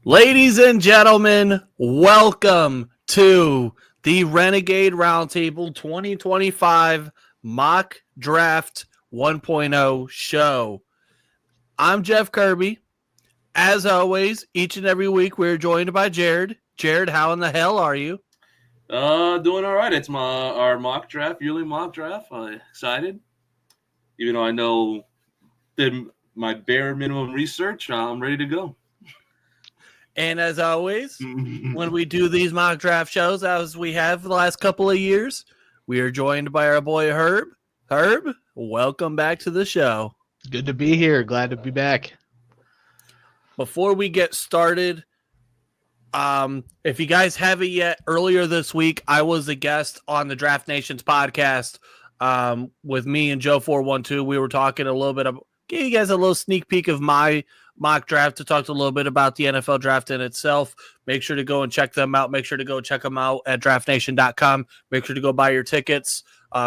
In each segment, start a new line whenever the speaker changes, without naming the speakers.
Ladies and gentlemen, welcome to the Renegade Roundtable 2025 Mock Draft 1.0 show. I'm Jeff Kirby. As always, each and every week we're joined by Jared. Jared, how in the hell are you?
Doing all right. It's our mock draft, yearly mock draft. Excited, even though I know did my bare minimum research. I'm ready to go.
And as always, when we do these mock draft shows, as we have the last couple of years, we are joined by our boy Herb. Herb, welcome back to the show.
Good to be here. Glad to be back.
Before we get started, if you guys haven't yet, earlier this week, I was a guest on the Draft Nations podcast with me and Joe 412. We were talking a little bit of, gave you guys a little sneak peek of my mock draft to talk a little bit about the NFL draft in itself. Make sure to go and check them out. Make sure to go check them out at draftnation.com. Make sure to go buy your tickets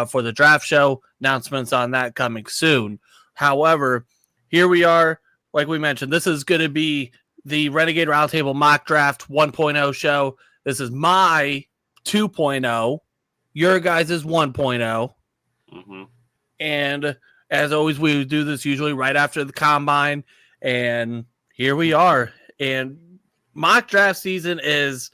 for the draft show. Announcements on that coming soon. However, here we are. Like we mentioned, this is going to be the Renegade Roundtable Mock Draft 1.0 show. This is my 2.0. Your guys' 1.0.
Mm-hmm.
And as always, we do this usually right after the combine. And here we are. And mock draft season is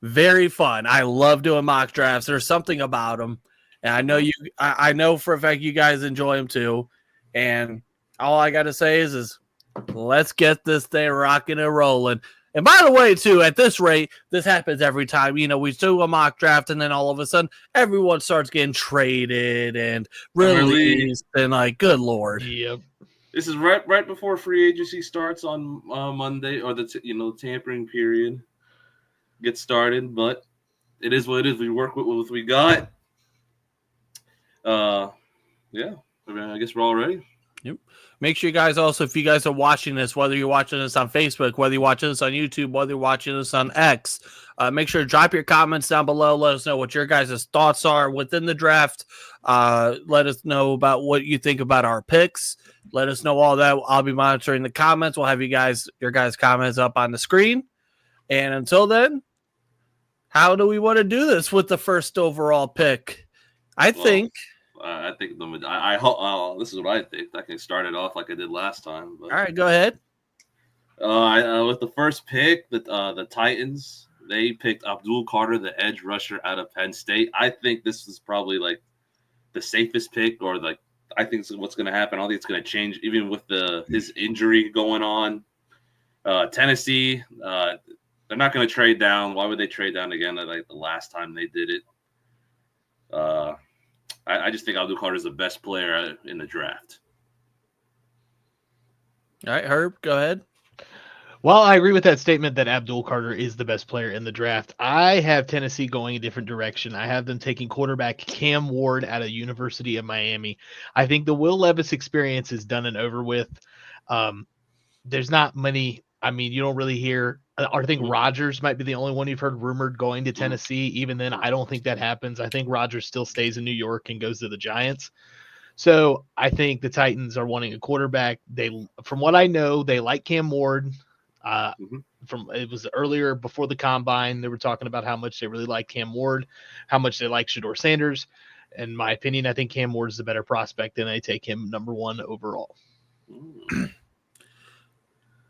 very fun. I love doing mock drafts. There's something about them. And I know for a fact you guys enjoy them too. And all I got to say is let's get this thing rocking and rolling. And by the way, too, at this rate, this happens every time. You know, we do a mock draft, and then all of a sudden, everyone starts getting traded and released. And like, good Lord.
Yep.
This is right before free agency starts on Monday, or the tampering period gets started. But it is what it is. We work with what we got. Yeah. I guess we're all ready.
Yep. Make sure you guys also, if you guys are watching this, whether you're watching this on Facebook, whether you're watching this on YouTube, whether you're watching this on X, make sure to drop your comments down below. Let us know what your guys' thoughts are within the draft. Let us know about what you think about our picks. Let us know all that. I'll be monitoring the comments. We'll have your guys' comments up on the screen. And until then, how do we want to do this with the first overall pick? I think
I hope this is what I think. I can start it off like I did last time. But,
all right, go ahead.
With the first pick, the Titans, they picked Abdul Carter, the edge rusher out of Penn State. I think this is probably like the safest pick, or like I think what's going to happen. I don't think it's going to change, even with his injury going on. Tennessee, they're not going to trade down. Why would they trade down again? Like the last time they did it. I just think Abdul Carter is the best player in the draft.
All right, Herb, go ahead.
Well, I agree with that statement that Abdul Carter is the best player in the draft. I have Tennessee going a different direction. I have them taking quarterback Cam Ward out of University of Miami. I think the Will Levis experience is done and over with. There's not many. I mean, you don't really hear. I think Rodgers might be the only one you've heard rumored going to Tennessee. Even then, I don't think that happens. I think Rodgers still stays in New York and goes to the Giants. So I think the Titans are wanting a quarterback. From what I know, they like Cam Ward. It was earlier before the combine. They were talking about how much they really like Cam Ward, how much they like Shedeur Sanders. In my opinion, I think Cam Ward is the better prospect, and they take him number 1 overall.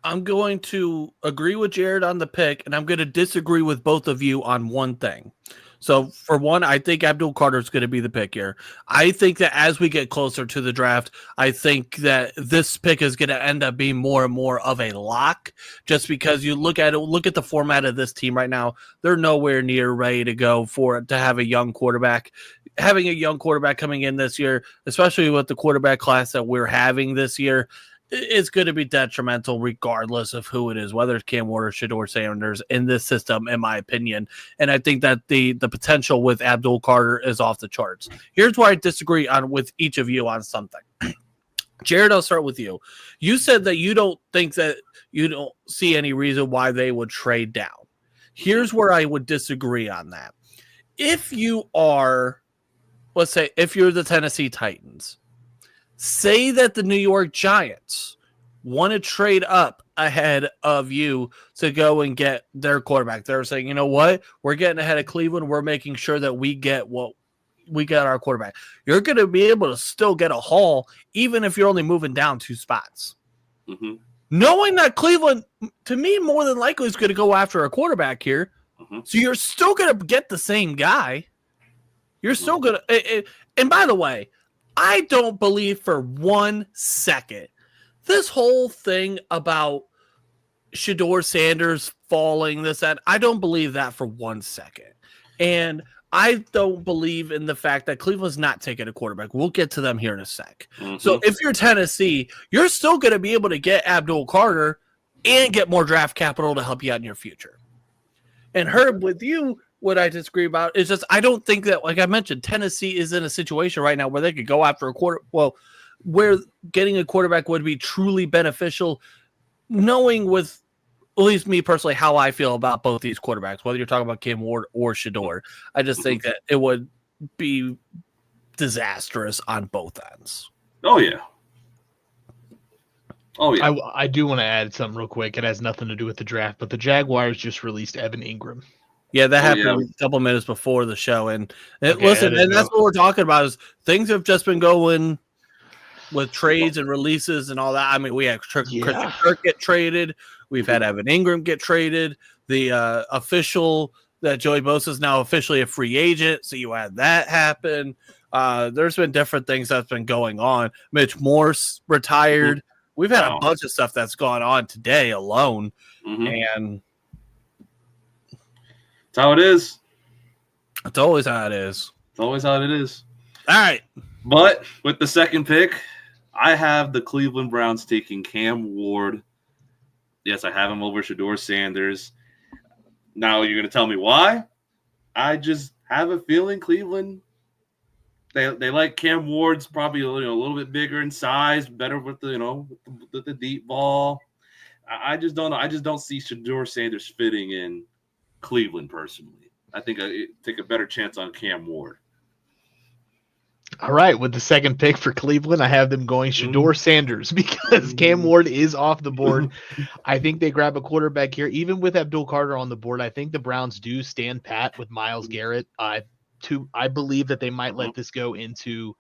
I'm going to agree with Jared on the pick, and I'm going to disagree with both of you on one thing. So, for one, I think Abdul Carter is going to be the pick here. I think that as we get closer to the draft, I think that this pick is going to end up being more and more of a lock, just because you look at the format of this team right now. They're nowhere near ready to go to have a young quarterback. Having a young quarterback coming in this year, especially with the quarterback class that we're having this year, it's going to be detrimental regardless of who it is, whether it's Cam Ward or Shedeur Sanders in this system, in my opinion. And I think that the potential with Abdul Carter is off the charts. Here's where I disagree with each of you on something. Jared, I'll start with you. You said that you don't see any reason why they would trade down. Here's where I would disagree on that. If you are, let's say, if you're the Tennessee Titans, say that the New York Giants want to trade up ahead of you to go and get their quarterback. They're saying, you know what? We're getting ahead of Cleveland. We're making sure that we get our quarterback. You're going to be able to still get a haul, even if you're only moving down 2 spots.
Mm-hmm.
Knowing that Cleveland, to me, more than likely is going to go after a quarterback here.
Mm-hmm.
So you're still going to get the same guy. You're still going to, and by the way, I don't believe for 1 second this whole thing about Shedeur Sanders falling, that, I don't believe that for 1 second. And I don't believe in the fact that Cleveland's not taking a quarterback. We'll get to them here in a sec.
Mm-hmm.
So if you're Tennessee, you're still going to be able to get Abdul Carter and get more draft capital to help you out in your future. And Herb, with you, what I disagree about is just I don't think that, like I mentioned, Tennessee is in a situation right now where they could go after a where getting a quarterback would be truly beneficial, knowing with at least me personally how I feel about both these quarterbacks, whether you're talking about Cam Ward or Shedeur. I just think that it would be disastrous on both ends.
Oh, yeah. Oh, yeah.
I do want to add something real quick. It has nothing to do with the draft, but the Jaguars just released Evan Ingram.
Yeah, that happened a couple minutes before the show. And listen, and that's what we're talking about is things have just been going with trades and releases and all that. I mean, we had Christian Kirk get traded. We've had Evan Ingram get traded. The official that Joey Bosa is now officially a free agent. So you had that happen. There's been different things that's been going on. Mitch Morse retired. Mm-hmm. We've had a bunch of stuff that's gone on today alone.
Mm-hmm.
And
that's how it is.
It's always how it is.
It's always how it is.
All right.
But with the second pick, I have the Cleveland Browns taking Cam Ward. Yes, I have him over Shedeur Sanders. Now you're going to tell me why? I just have a feeling Cleveland, they like Cam Ward's probably a little bit bigger in size, better with the deep ball. I just don't know. I just don't see Shedeur Sanders fitting in Cleveland personally. I think I take a better chance on Cam Ward.
All right, with the second pick for Cleveland, I have them going Shedeur Sanders because Cam Ward is off the board. I think they grab a quarterback here, even with Abdul Carter on the board. I think the Browns do stand pat with Myles Garrett. I believe that they might let this go into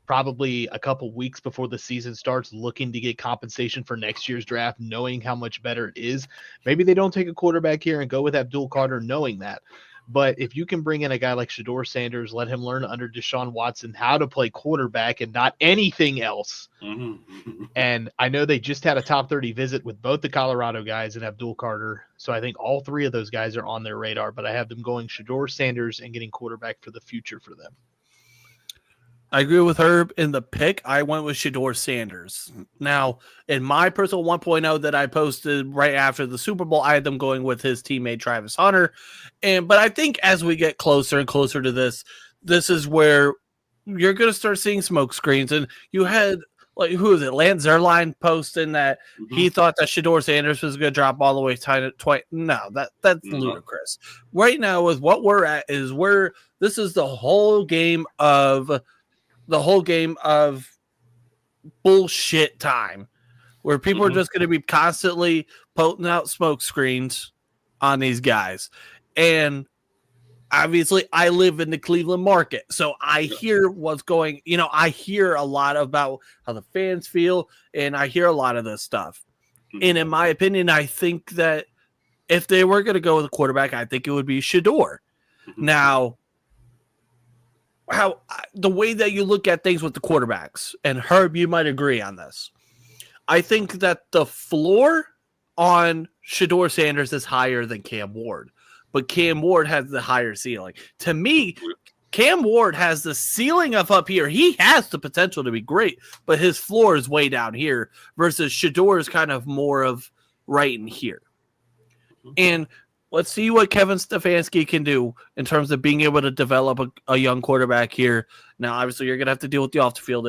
probably a couple weeks before the season starts, looking to get compensation for next year's draft, knowing how much better it is. Maybe they don't take a quarterback here and go with Abdul Carter, knowing that. But if you can bring in a guy like Shedeur Sanders, let him learn under Deshaun Watson how to play quarterback and not anything else.
Mm-hmm.
And I know they just had a top 30 visit with both the Colorado guys and Abdul Carter. So I think all three of those guys are on their radar, but I have them going Shedeur Sanders and getting quarterback for the future for them.
I agree with Herb in the pick. I went with Shedeur Sanders. Now, in my personal 1.0 that I posted right after the Super Bowl, I had them going with his teammate Travis Hunter. But I think as we get closer and closer to this is where you're going to start seeing smoke screens. And you had, who is it? Lance Zierlein posting that he thought that Shedeur Sanders was going to drop all the way to twice. No, that's ludicrous. Right now, with what we're at is where this is the whole game of bullshit time where people are just going to be constantly putting out smoke screens on these guys. And obviously I live in the Cleveland market, so I hear what's going, I hear a lot about how the fans feel, and I hear a lot of this stuff. And in my opinion, I think that if they were going to go with a quarterback, I think it would be Shedeur. Now, how the way that you look at things with the quarterbacks, and Herb, you might agree on this. I think that the floor on Shedeur Sanders is higher than Cam Ward, but Cam Ward has the higher ceiling. To me, Cam Ward has the ceiling of up here. He has the potential to be great, but his floor is way down here versus Shedeur is kind of more of right in here. And let's see what Kevin Stefanski can do in terms of being able to develop a young quarterback here. Now, obviously, you're going to have to deal with the off the field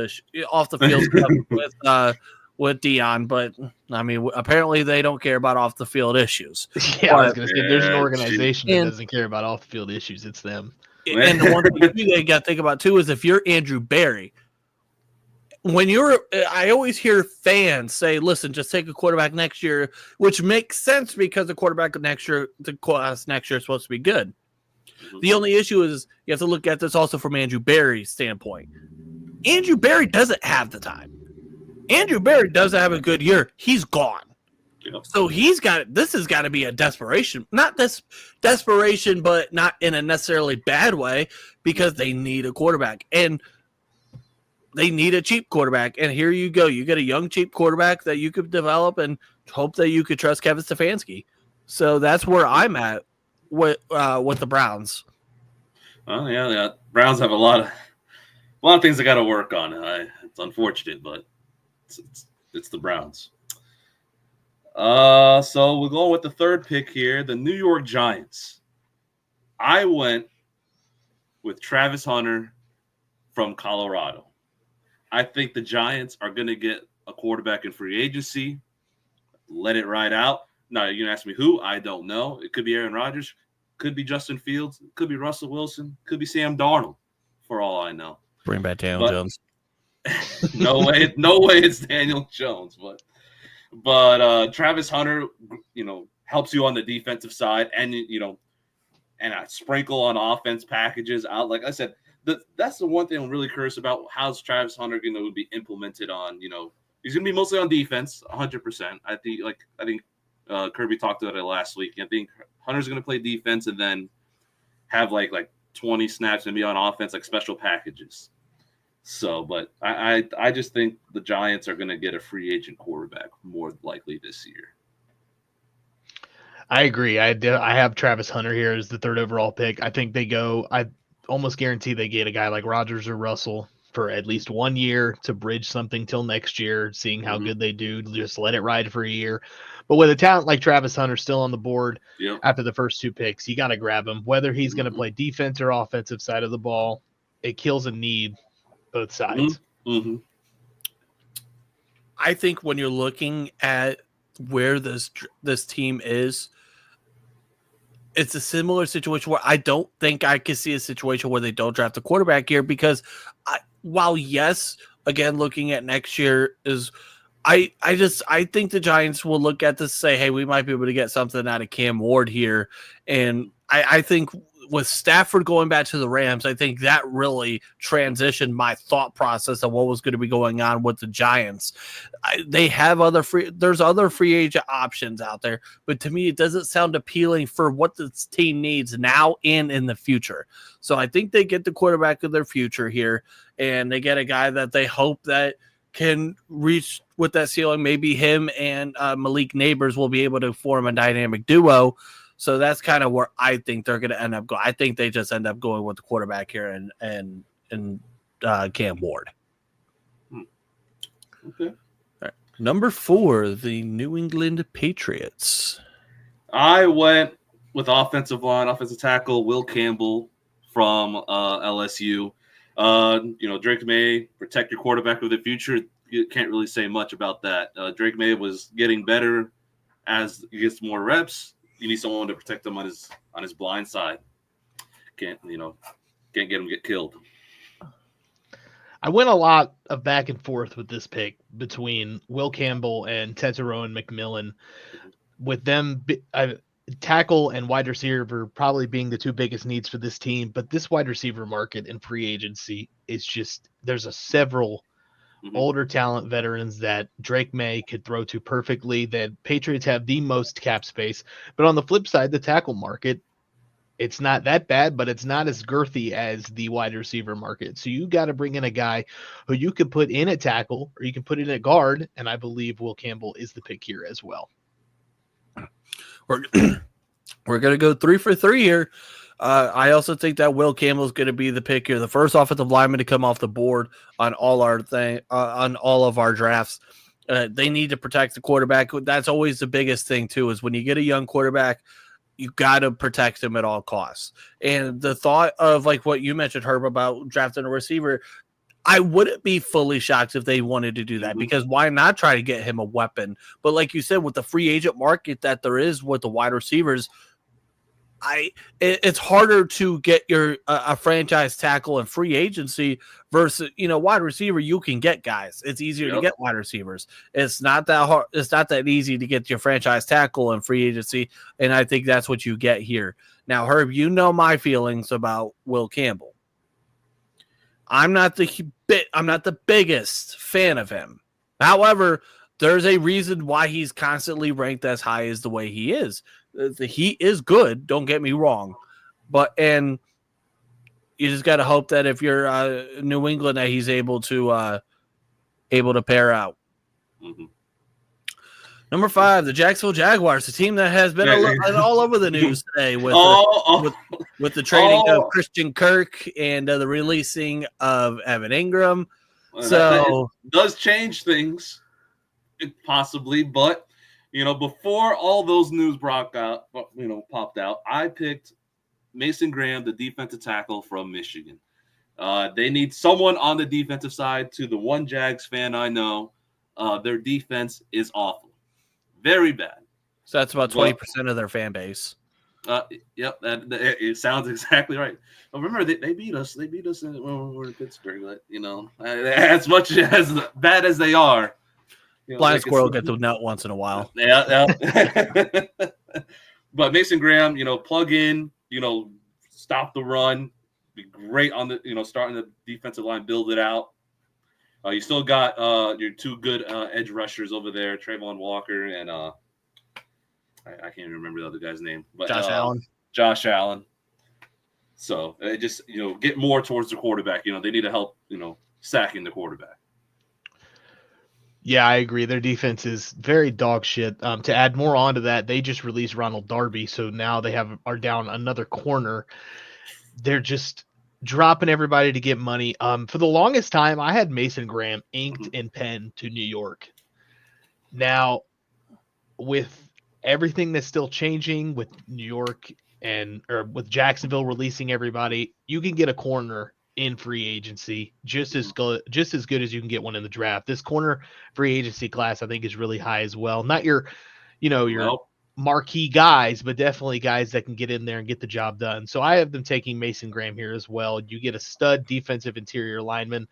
stuff with Dion, but I mean, apparently they don't care about off the field issues.
Yeah, I was going to say there's an organization that doesn't care about off the field issues. It's them.
And the one thing you got to think about too is if you're Andrew Berry, I always hear fans say, listen, just take a quarterback next year, which makes sense because the quarterback next year, the class next year is supposed to be good.
Mm-hmm.
The only issue is you have to look at this also from Andrew Berry's standpoint. Andrew Berry doesn't have the time. Andrew Berry doesn't have a good year. He's gone.
Yep.
So this has got to be a desperation, not this desperation, but not in a necessarily bad way, because they need a quarterback and they need a cheap quarterback. And here you go. You get a young, cheap quarterback that you could develop and hope that you could trust Kevin Stefanski. So that's where I'm at with the Browns.
Well, yeah, Browns have a lot of things they got to work on. It's unfortunate, but it's the Browns. So we're going with the third pick here, the New York Giants. I went with Travis Hunter from Colorado. I think the Giants are going to get a quarterback in free agency. Let it ride out. Now, you're going to ask me who? I don't know. It could be Aaron Rodgers. Could be Justin Fields. Could be Russell Wilson. Could be Sam Darnold, for all I know.
Bring back Daniel Jones.
No way it's Daniel Jones. But Travis Hunter, helps you on the defensive side, and and a sprinkle on offense packages out. Like I said, that's the one thing I'm really curious about. How's Travis Hunter going to be implemented on? He's going to be mostly on defense, 100%. I think Kirby talked about it last week. I think Hunter's going to play defense and then have like 20 snaps and be on offense, like special packages. So, but I just think the Giants are going to get a free agent quarterback more likely this year.
I agree. I have Travis Hunter here as the third overall pick. I think I almost guarantee they get a guy like Rodgers or Russell for at least 1 year to bridge something till next year, seeing how good they do. Just let it ride for a year. But with a talent like Travis Hunter still on the board after the first two picks, you got to grab him. Whether he's going to play defense or offensive side of the ball, it kills a need both sides.
Mm-hmm.
I think when you're looking at where this team is, it's a similar situation where I don't think I could see a situation where they don't draft a quarterback here, because while yes, again, looking at next year is I think the Giants will look at this and say, hey, we might be able to get something out of Cam Ward here. And I think with Stafford going back to the Rams, I think that really transitioned my thought process of what was going to be going on with the Giants. They have there's other free agent options out there, but to me, it doesn't sound appealing for what this team needs now and in the future. So I think they get the quarterback of their future here, and they get a guy that they hope that can reach with that ceiling. Maybe him and Malik Neighbors will be able to form a dynamic duo. So that's kind of where I think they're going to end up going. I think they just end up going with the quarterback here and Cam Ward.
Okay.
All right. Number 4, the New England Patriots.
I went with offensive tackle Will Campbell from LSU. Drake May, protect your quarterback of the future. You can't really say much about that. Drake May was getting better as he gets more reps. You need someone to protect him on his blind side. Can't get him killed.
I went a lot of back and forth with this pick between Will Campbell and Tetairoa McMillan, with them tackle and wide receiver probably being the two biggest needs for this team. But this wide receiver market and free agency is just, there's several older talent veterans that Drake May could throw to perfectly. That Patriots have the most cap space. But on the flip side, the tackle market, it's not that bad, but it's not as girthy as the wide receiver market. So you got to bring in a guy who you could put in at tackle or you can put in at guard. And I believe Will Campbell is the pick here as well.
We're going to go 3 for 3 here. I also think that Will Campbell is going to be the pick here, the first offensive lineman to come off the board on all of our drafts. They need to protect the quarterback. That's always the biggest thing too, is when you get a young quarterback, you got to protect him at all costs. And the thought of like what you mentioned, Herb, about drafting a receiver, I wouldn't be fully shocked if they wanted to do that, because why not try to get him a weapon? But like you said, with the free agent market that there is with the wide receivers, it's harder to get your a franchise tackle in free agency versus wide receiver. You can get guys. It's easier to get wide receivers. It's not that hard. It's not that easy to get your franchise tackle in free agency, and I think that's what you get here. Now, Herb, you know my feelings about Will Campbell. I'm not the biggest fan of him. However, there's a reason why he's constantly ranked as high as the way he is. He is good, don't get me wrong, and you just got to hope that if you're New England, that he's able to pair out.
Mm-hmm.
Number 5, the Jacksonville Jaguars, the team that has been all over the news today with the trading of Christian Kirk and the releasing of Evan Ingram. So
that does change things, possibly, but. Before all those news popped out, I picked Mason Graham, the defensive tackle from Michigan. They need someone on the defensive side. To the one Jags fan I know, their defense is awful. Very bad.
So that's about 20% of their fan base.
Yep, it sounds exactly right. But remember, they beat us. They beat us when we were in Pittsburgh. But, as much as bad as they are,
blind squirrel get the nut once in a while.
Yeah. But Mason Graham, plug in, stop the run, be great on the, starting the defensive line, build it out. You still got your 2 good edge rushers over there, Trayvon Walker and I can't even remember the other guy's name, but Josh Allen. So just get more towards the quarterback. They need to help sacking the quarterback.
Yeah, I agree. Their defense is very dog shit. To add more onto that, they just released Ronald Darby, so now they are down another corner. They're just dropping everybody to get money. For the longest time, I had Mason Graham inked in pen to New York. Now, with everything that's still changing with New York or with Jacksonville releasing everybody, you can get a corner in free agency just as good as you can get one in the draft. This corner free agency class, I think, is really high as well. Not your marquee guys, but definitely guys that can get in there and get the job done. So I have them taking Mason Graham here as well. You get a stud defensive interior lineman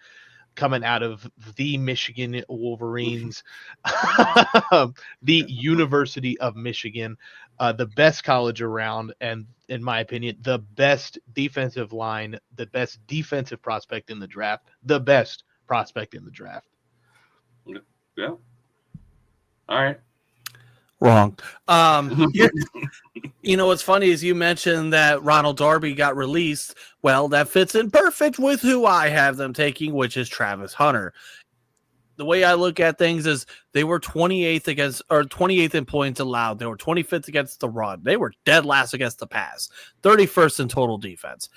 coming out of the Michigan Wolverines, the University of Michigan, the best college around, and in my opinion, the best defensive line, the best defensive prospect in the draft, the best prospect in the draft.
Yeah. All right.
Wrong. What's funny is you mentioned that Ronald Darby got released. Well, that fits in perfect with who I have them taking, which is Travis Hunter. The way I look at things is they were 28th in points allowed. They were 25th against the run. They were dead last against the pass. 31st in total defense.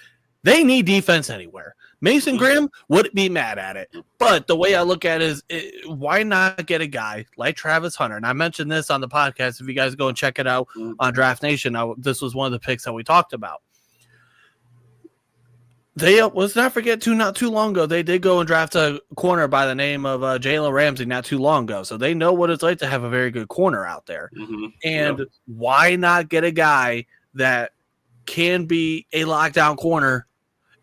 They need defense anywhere. Mason Graham wouldn't be mad at it. But the way I look at it is, why not get a guy like Travis Hunter? And I mentioned this on the podcast. If you guys go and check it out on Draft Nation, this was one of the picks that we talked about. Let's not forget, not too long ago, they did go and draft a corner by the name of Jalen Ramsey not too long ago. So they know what it's like to have a very good corner out there. Mm-hmm. And why not get a guy that can be a lockdown corner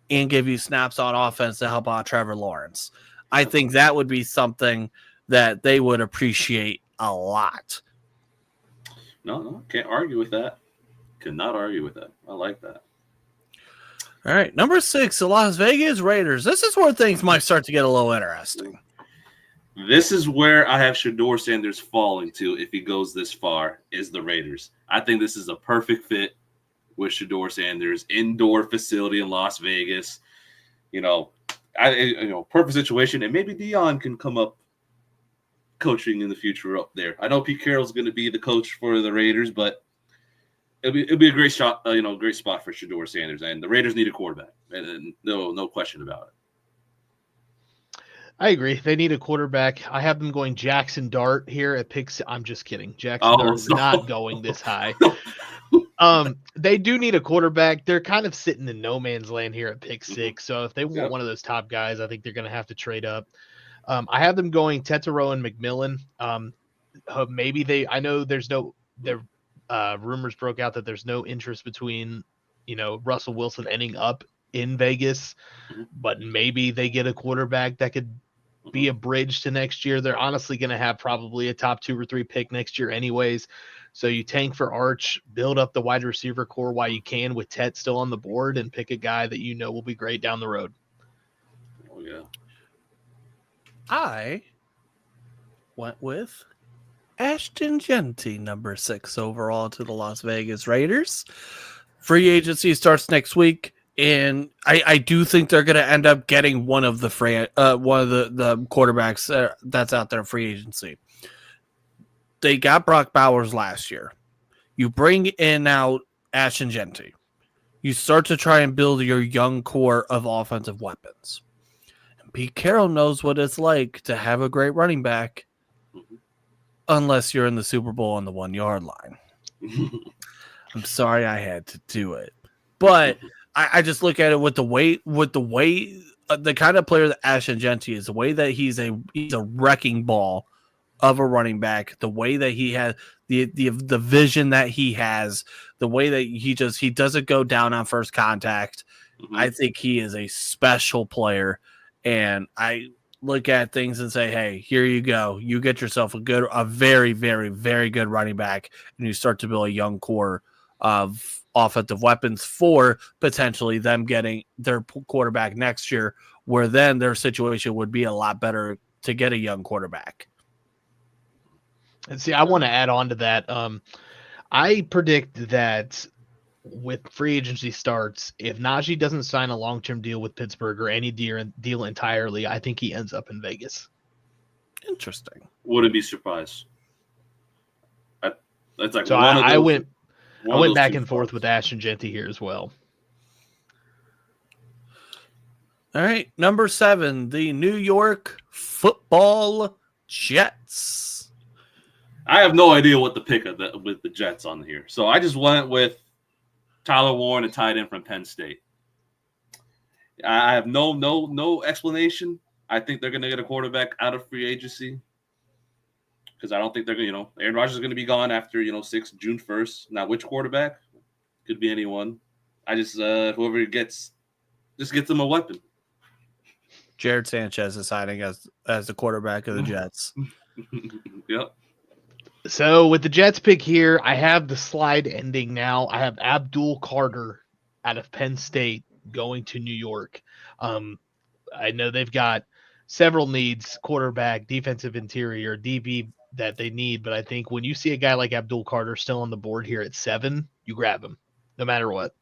and give you snaps on offense to help out Trevor Lawrence? I think that would be something that they would appreciate a lot.
No, can't argue with that. Cannot argue with that. I like that.
All right, number 6, the Las Vegas Raiders. This is where things might start to get a little interesting.
This is where I have Shedeur Sanders falling to if he goes this far, is the Raiders. I think this is a perfect fit with Shedeur Sanders, indoor facility in Las Vegas. Perfect situation, and maybe Dion can come up coaching in the future up there. I know Pete Carroll's going to be the coach for the Raiders, but it'll be a great shot, great spot for Shedeur Sanders, and the Raiders need a quarterback, and no question about it.
I agree. They need a quarterback. I have them going Jackson Dart here at picks. I'm just kidding. Jackson Dart's not going this high. They do need a quarterback. They're kind of sitting in no man's land here at pick 6. So if they want one of those top guys, I think they're going to have to trade up. I have them going Tetero and McMillan. Maybe I know they're rumors broke out that there's no interest between, Russell Wilson ending up in Vegas, but maybe they get a quarterback that could be a bridge to next year. They're honestly going to have probably a top 2 or 3 pick next year anyways. So you tank for Arch, build up the wide receiver core while you can with Tet still on the board, and pick a guy that will be great down the road.
Oh, yeah.
I went with Ashton Genty, number 6 overall to the Las Vegas Raiders. Free agency starts next week, and I do think they're going to end up getting one of the quarterbacks that's out there in free agency. They got Brock Bowers last year. You bring in now Ashton Genty. You start to try and build your young core of offensive weapons. And Pete Carroll knows what it's like to have a great running back, unless you're in the Super Bowl on the 1-yard line. I'm sorry I had to do it, but I just look at it with the way the kind of player that Ashton Genty is, the way that he's a wrecking ball of a running back, the way that he has the vision that he has, the way that he doesn't go down on first contact. I think he is a special player, and I look at things and say, hey, here you go. You get yourself a very, very, very good running back, and you start to build a young core of offensive weapons for potentially them getting their quarterback next year, where then their situation would be a lot better to get a young quarterback.
And see, I want to add on to that. I predict that with free agency starts, if Najee doesn't sign a long-term deal with Pittsburgh or any deal entirely, I think he ends up in Vegas.
Interesting.
Wouldn't be surprised. That's like
so
one of those,
I went back and forth with Ashton Genty here as well.
All right, number 7, the New York Football Jets.
I have no idea what to pick with the Jets on here, so I just went with Tyler Warren, a tight end from Penn State. I have no explanation. I think they're going to get a quarterback out of free agency because I don't think they're going to, Aaron Rodgers is going to be gone after, June 1st. Now, which quarterback? Could be anyone. I just, whoever gets them a weapon.
Jared Sanchez is signing as the quarterback of the Jets.
Yep.
So with the Jets pick here, I have the slide ending now. I have Abdul Carter out of Penn State going to New York. I know they've got several needs, quarterback, defensive interior, DB that they need, but I think when you see a guy like Abdul Carter still on the board here at 7, you grab him, no matter what.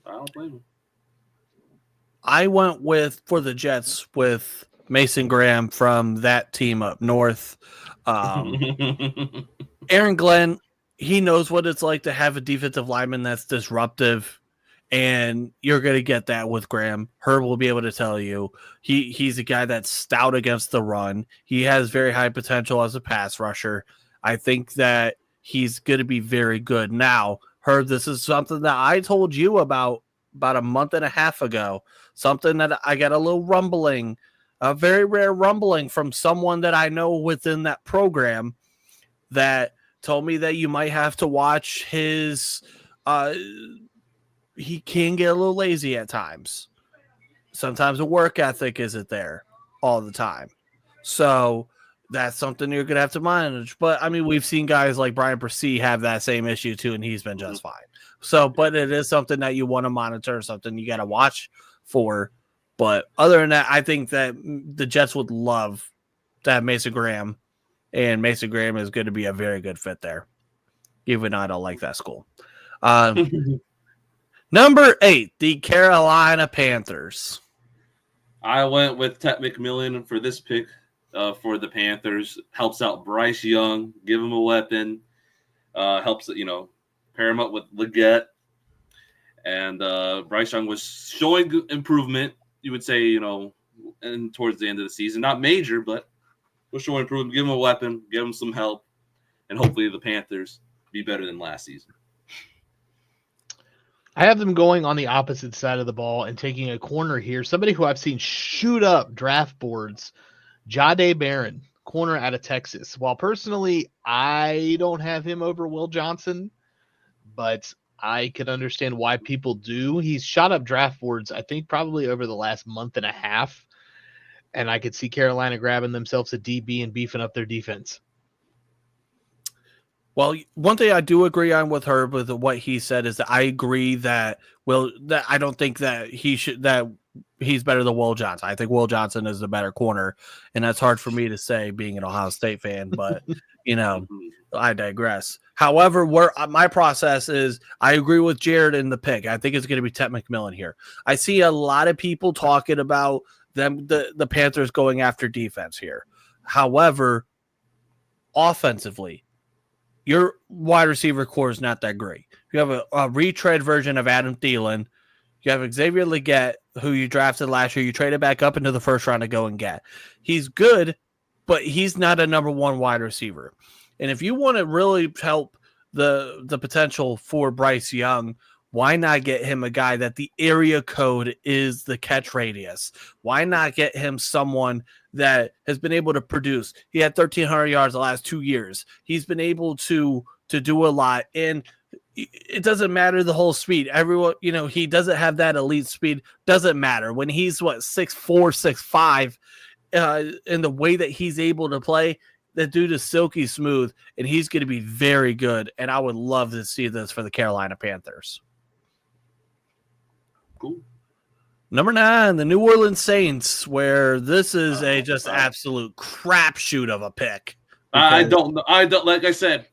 I don't blame him.
I went for the Jets with Mason Graham from that team up north. Aaron Glenn, he knows what it's like to have a defensive lineman that's disruptive, and you're going to get that with Graham. Herb will be able to tell you he's a guy that's stout against the run. He has very high potential as a pass rusher. I think that he's going to be very good. Now, Herb, this is something that I told you about a month and a half ago, something that I got a little rumbling, a very rare rumbling from someone that I know within that program that told me that you might have to watch his he can get a little lazy at times. Sometimes the work ethic isn't there all the time. So that's something you're going to have to manage. But, I mean, we've seen guys like Brian Persee have that same issue too, and he's been just fine. So, but it is something that you want to monitor, something you got to watch for. But other than that, I think that the Jets would love to have Mason Graham, and Mason Graham is going to be a very good fit there, even though I don't like that school. Number 8, the Carolina Panthers.
I went with Ted McMillan for this pick for the Panthers. Helps out Bryce Young, give him a weapon. Helps, pair him up with Leggett. And Bryce Young was showing improvement, you would say, and towards the end of the season. Not major, but was showing improvement. Give him a weapon, give him some help, and hopefully the Panthers be better than last season.
I have them going on the opposite side of the ball and taking a corner here. Somebody who I've seen shoot up draft boards, Jahdae Barron corner out of Texas. While personally, I don't have him over Will Johnson, but I could understand why people do. He's shot up draft boards, I think, probably over the last month and a half, and I could see Carolina grabbing themselves a DB and beefing up their defense.
Well, one thing I do agree on with Herb with what he said is that I agree that I don't think that he's better than Will Johnson. I think Will Johnson is the better corner, and that's hard for me to say being an Ohio State fan, but I digress. However, where my process is, I agree with Jared in the pick. I think it's going to be Ted McMillan here. I see a lot of people talking about the Panthers going after defense here. However, offensively, your wide receiver core is not that great. You have a retread version of Adam Thielen. You have Xavier Legette, who you drafted last year. You traded back up into the first round to go and get. He's good, but he's not a number one wide receiver. And if you want to really help the potential for Bryce Young, why not get him a guy that the area code is the catch radius? Why not get him someone that has been able to produce? He had 1,300 yards the last 2 years. He's been able to do a lot, and it doesn't matter the whole speed. Everyone, he doesn't have that elite speed. Doesn't matter when he's 6'4", 6'5", in the way that he's able to play. That dude is silky smooth, and he's going to be very good. And I would love to see this for the Carolina Panthers.
Cool.
Number 9, the New Orleans Saints, where this is just absolute crapshoot of a pick.
I don't know. Like I said,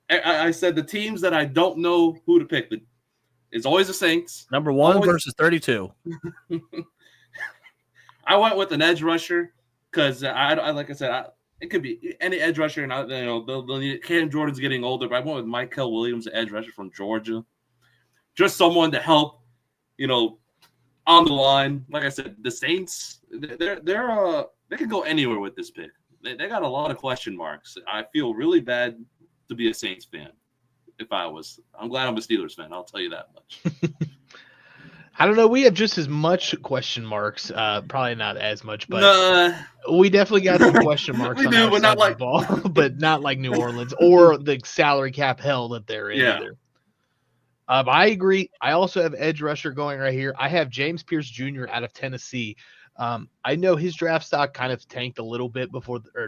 I said the teams that I don't know who to pick. It's always the Saints.
Number 1 versus 32.
I went with an edge rusher because it could be any edge rusher, and they'll need Cam Jordan's getting older, but I went with Michael Williams, the edge rusher from Georgia. Just someone to help, on the line. Like I said, the Saints, they could go anywhere with this pick. They got a lot of question marks. I feel really bad to be a Saints fan. I'm glad I'm a Steelers fan. I'll tell you that much.
I don't know. We have just as much question marks. Probably not as much, but we definitely got some question marks on our side of the ball, but not like New Orleans or the salary cap hell that they're in either. I agree. I also have edge rusher going right here. I have James Pierce Jr. out of Tennessee. I know his draft stock kind of tanked a little bit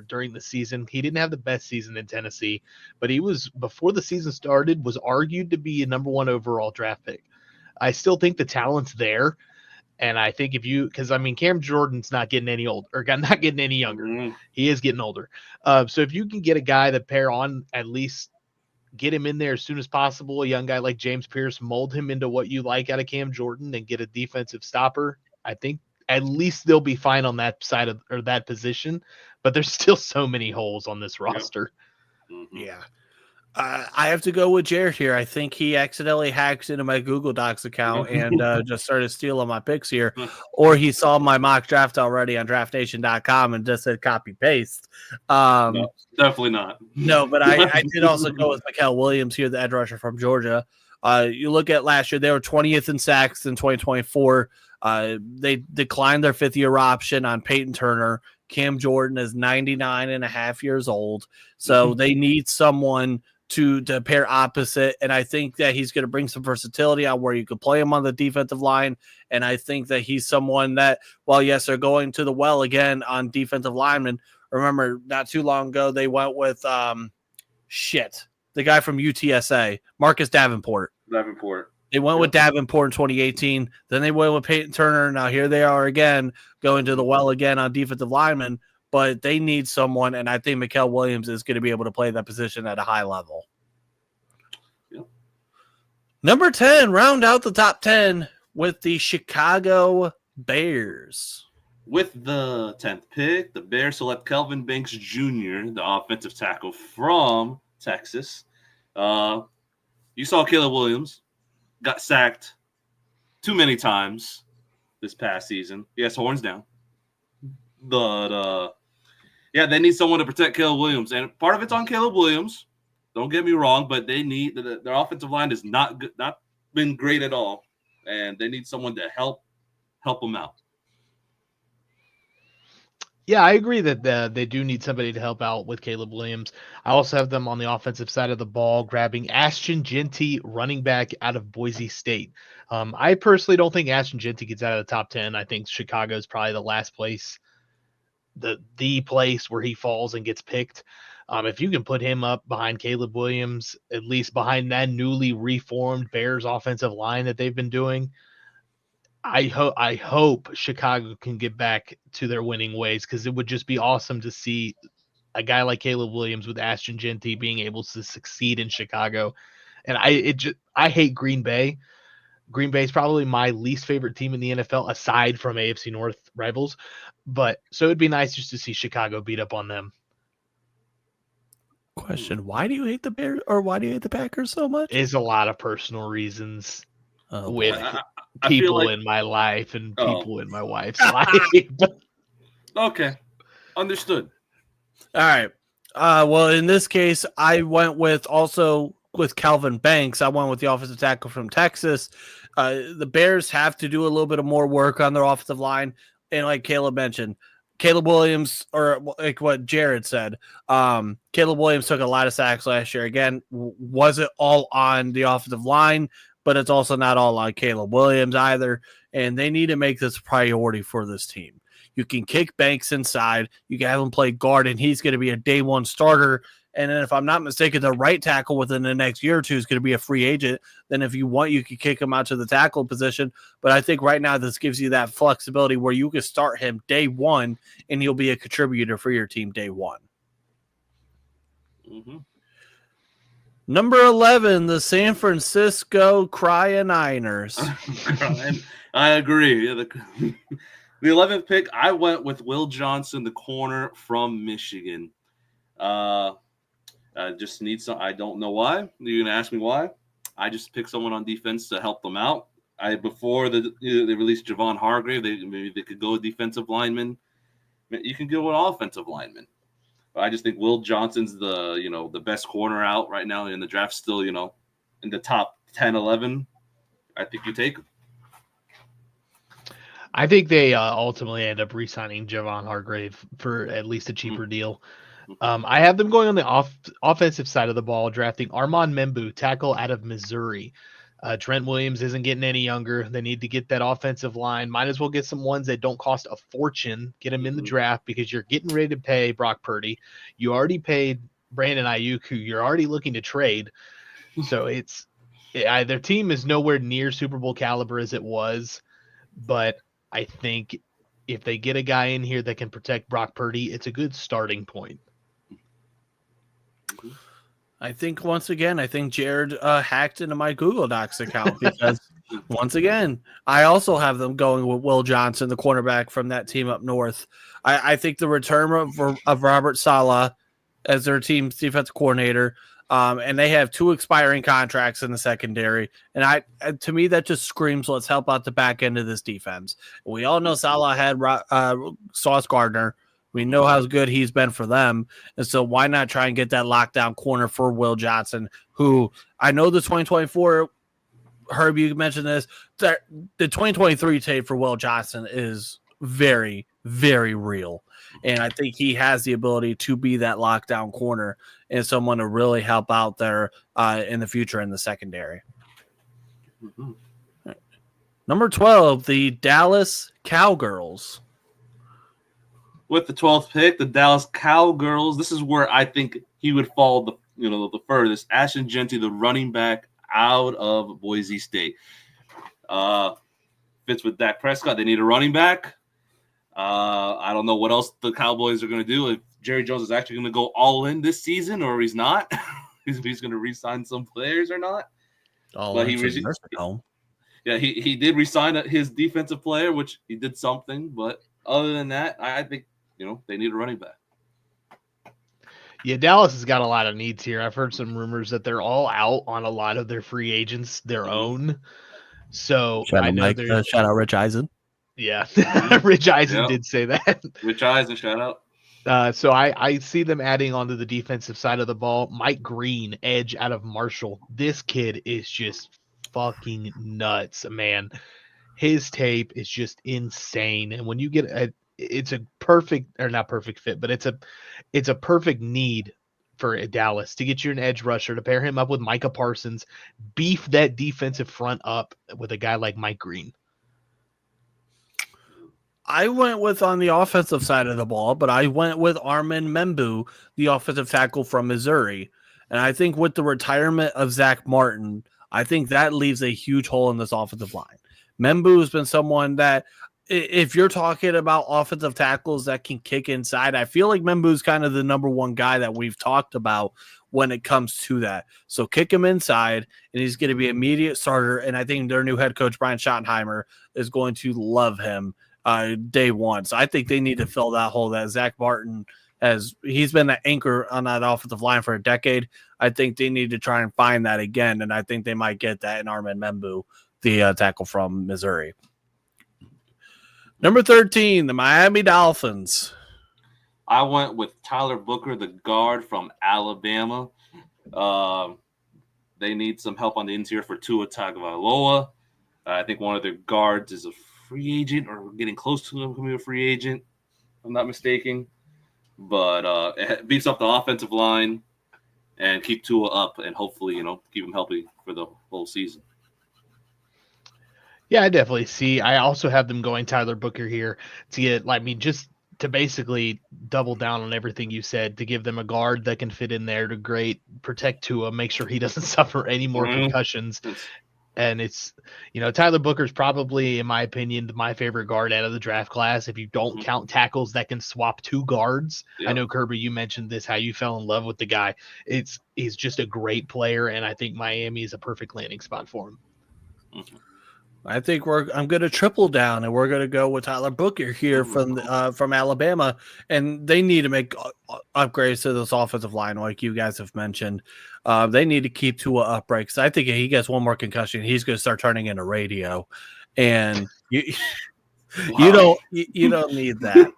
during the season. He didn't have the best season in Tennessee, but he was, before the season started, was argued to be a number 1 overall draft pick. I still think the talent's there. And I think because Cam Jordan's not getting any older, or not getting any younger. Mm-hmm. He is getting older. So if you can get a guy that pair on, at least get him in there as soon as possible, a young guy like James Pierce, mold him into what you like out of Cam Jordan and get a defensive stopper, I think at least they'll be fine on that side or that position. But there's still so many holes on this roster.
Mm-hmm.
Yeah. I have to go with Jared here. I think he accidentally hacked into my Google Docs account and just started stealing my picks here. Or he saw my mock draft already on draftnation.com and just said copy paste.
No, definitely not.
No, but I did also go with Michael Williams here, the edge rusher from Georgia. You look at last year, they were 20th in sacks in 2024. They declined their 5th-year option on Peyton Turner. Cam Jordan is 99 and a half years old. So they need someone to pair opposite, and I think that he's going to bring some versatility on where you could play him on the defensive line, and I think that he's someone that, well, yes, they're going to the well again on defensive linemen. Remember, not too long ago, they went with the guy from UTSA, Marcus Davenport. They went with Davenport in 2018. Then they went with Peyton Turner. Now here they are again, going to the well again on defensive linemen. But they need someone, and I think Michael Williams is going to be able to play that position at a high level.
Yep.
Number 10, round out the top 10 with the Chicago Bears.
With the 10th pick, the Bears select Kelvin Banks Jr., the offensive tackle from Texas. You saw Caleb Williams got sacked too many times this past season. Yes, horns down. But, they need someone to protect Caleb Williams. And part of it's on Caleb Williams. Don't get me wrong, but they need their offensive line is not been great at all. And they need someone to help them out.
Yeah, I agree that they do need somebody to help out with Caleb Williams. I also have them on the offensive side of the ball, grabbing Ashton Jeanty, running back out of Boise State. I personally don't think Ashton Jeanty gets out of the top 10. I think Chicago is probably the last place, the place where he falls and gets picked. If you can put him up behind Caleb Williams, at least behind that newly reformed Bears offensive line that they've been doing, I hope Chicago can get back to their winning ways, because it would just be awesome to see a guy like Caleb Williams with Ashton Jeanty being able to succeed in Chicago. And I hate Green Bay. Green Bay is probably my least favorite team in the NFL aside from AFC North rivals. But so it'd be nice just to see Chicago beat up on them.
Question: why do you hate the Bears, or why do you hate the Packers so much?
It's a lot of personal reasons with
I feel
people
like-
in my life and
Oh.
people in my wife's life.
Okay, understood.
All right. Well, in this case, I went with Calvin Banks. I went with the offensive tackle from Texas. The Bears have to do a little bit of more work on their offensive line. And like Caleb mentioned, Caleb Williams, or like what Jared said, Caleb Williams took a lot of sacks last year. Again, wasn't all on the offensive line, but it's also not all on Caleb Williams either. And they need to make this a priority for this team. You can kick Banks inside. You can have him play guard, and he's going to be a day one starter. And then if I'm not mistaken, the right tackle within the next year or two is going to be a free agent. Then if you want, you can kick him out to the tackle position. But I think right now this gives you that flexibility where you can start him day one, and he'll be a contributor for your team day one.
Mm-hmm.
Number 11, the San Francisco Niners.
I agree. Yeah, the 11th pick, I went with Will Johnson, the corner from Michigan. I just need some. I don't know why. You're gonna ask me why? I just picked someone on defense to help them out. Before they released Javon Hargrave, maybe they could go defensive lineman. You can go an offensive lineman. But I just think Will Johnson's the best corner out right now in the draft. Still, in the top 10, 11. I think you take him.
I think they ultimately end up re-signing Javon Hargrave for at least a cheaper deal. I have them going on the offensive side of the ball, drafting Armand Membu, tackle out of Missouri. Trent Williams isn't getting any younger. They need to get that offensive line. Might as well get some ones that don't cost a fortune. Get them in the draft, because you're getting ready to pay Brock Purdy. You already paid Brandon Ayuk, who you're already looking to trade. So their team is nowhere near Super Bowl caliber as it was. But I think if they get a guy in here that can protect Brock Purdy, it's a good starting point.
I think once again, Jared hacked into my Google Docs account, because once again, I also have them going with Will Johnson, the cornerback from that team up north. I think the return of Robert Saleh as their team's defensive coordinator, and they have 2 expiring contracts in the secondary. And to me, that just screams, let's help out the back end of this defense. We all know Saleh had Sauce Gardner. We know how good he's been for them. And so why not try and get that lockdown corner for Will Johnson, who I know the 2024, Herb, you mentioned this, the 2023 tape for Will Johnson is very, very real. And I think he has the ability to be that lockdown corner and someone to really help out there in the future in the secondary.
Mm-hmm.
Number 12, the Dallas Cowgirls.
With the 12th pick, the Dallas Cowgirls. This is where I think he would fall the furthest. Ashton Jeanty, the running back out of Boise State. Fits with Dak Prescott. They need a running back. I don't know what else the Cowboys are going to do. If Jerry Jones is actually going to go all in this season, or he's not. If he's going to re-sign some players or not. He did re-sign his defensive player, which he did something. But other than that, I think they need a running back.
Yeah, Dallas has got a lot of needs here. I've heard some rumors that they're all out on a lot of their free agents, their own. So
shout out Rich Eisen.
Yeah, Rich Eisen did say that.
Rich Eisen, shout out.
So I see them adding onto the defensive side of the ball. Mike Green, edge out of Marshall. This kid is just fucking nuts, man. His tape is just insane. And when you get it's a perfect, or not perfect fit, but it's a perfect need for Dallas to get you an edge rusher, to pair him up with Micah Parsons, beef that defensive front up with a guy like Mike Green.
I went with on the offensive side of the ball, but I went with Armin Membu, the offensive tackle from Missouri. And I think with the retirement of Zach Martin, I think that leaves a huge hole in this offensive line. Membu has been someone that, if you're talking about offensive tackles that can kick inside, I feel like Membu's kind of the number one guy that we've talked about when it comes to that. So kick him inside, and he's going to be immediate starter. And I think their new head coach, Brian Schottenheimer, is going to love him day one. So I think they need to fill that hole that Zach Martin he's been an anchor on that offensive line for a decade. I think they need to try and find that again, and I think they might get that in Armin Membu, the tackle from Missouri. Number 13, the Miami Dolphins.
I went with Tyler Booker, the guard from Alabama. They need some help on the interior for Tua Tagovailoa. I think one of their guards is a free agent or getting close to him becoming a free agent, if I'm not mistaken. But it beefs up the offensive line and keep Tua up and hopefully, keep him healthy for the whole season.
Yeah, I definitely see. I also have them going Tyler Booker here to get, just to basically double down on everything you said, to give them a guard that can fit in there to protect Tua, make sure he doesn't suffer any more concussions. And it's, Tyler Booker's probably, in my opinion, my favorite guard out of the draft class. If you don't count tackles that can swap two guards. Yep. I know, Kirby, you mentioned this, how you fell in love with the guy. He's just a great player, and I think Miami is a perfect landing spot for him.
Mm-hmm.
I think I'm going to triple down, and we're going to go with Tyler Booker here from Alabama, and they need to make upgrades to this offensive line, like you guys have mentioned. They need to keep Tua upright, because I think if he gets one more concussion, he's going to start turning into radio, and you don't need that.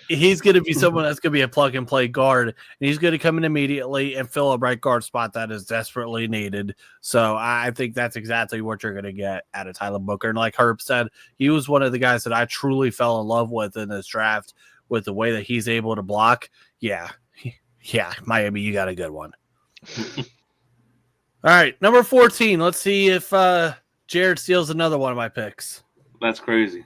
He's going to be someone that's going to be a plug and play guard, and he's going to come in immediately and fill a right guard spot that is desperately needed. So I think that's exactly what you're going to get out of Tyler Booker. And like Herb said, he was one of the guys that I truly fell in love with in this draft, with the way that he's able to block. Yeah, Miami, you got a good one. All right, number 14. Let's see if Jared steals another one of my picks.
That's crazy.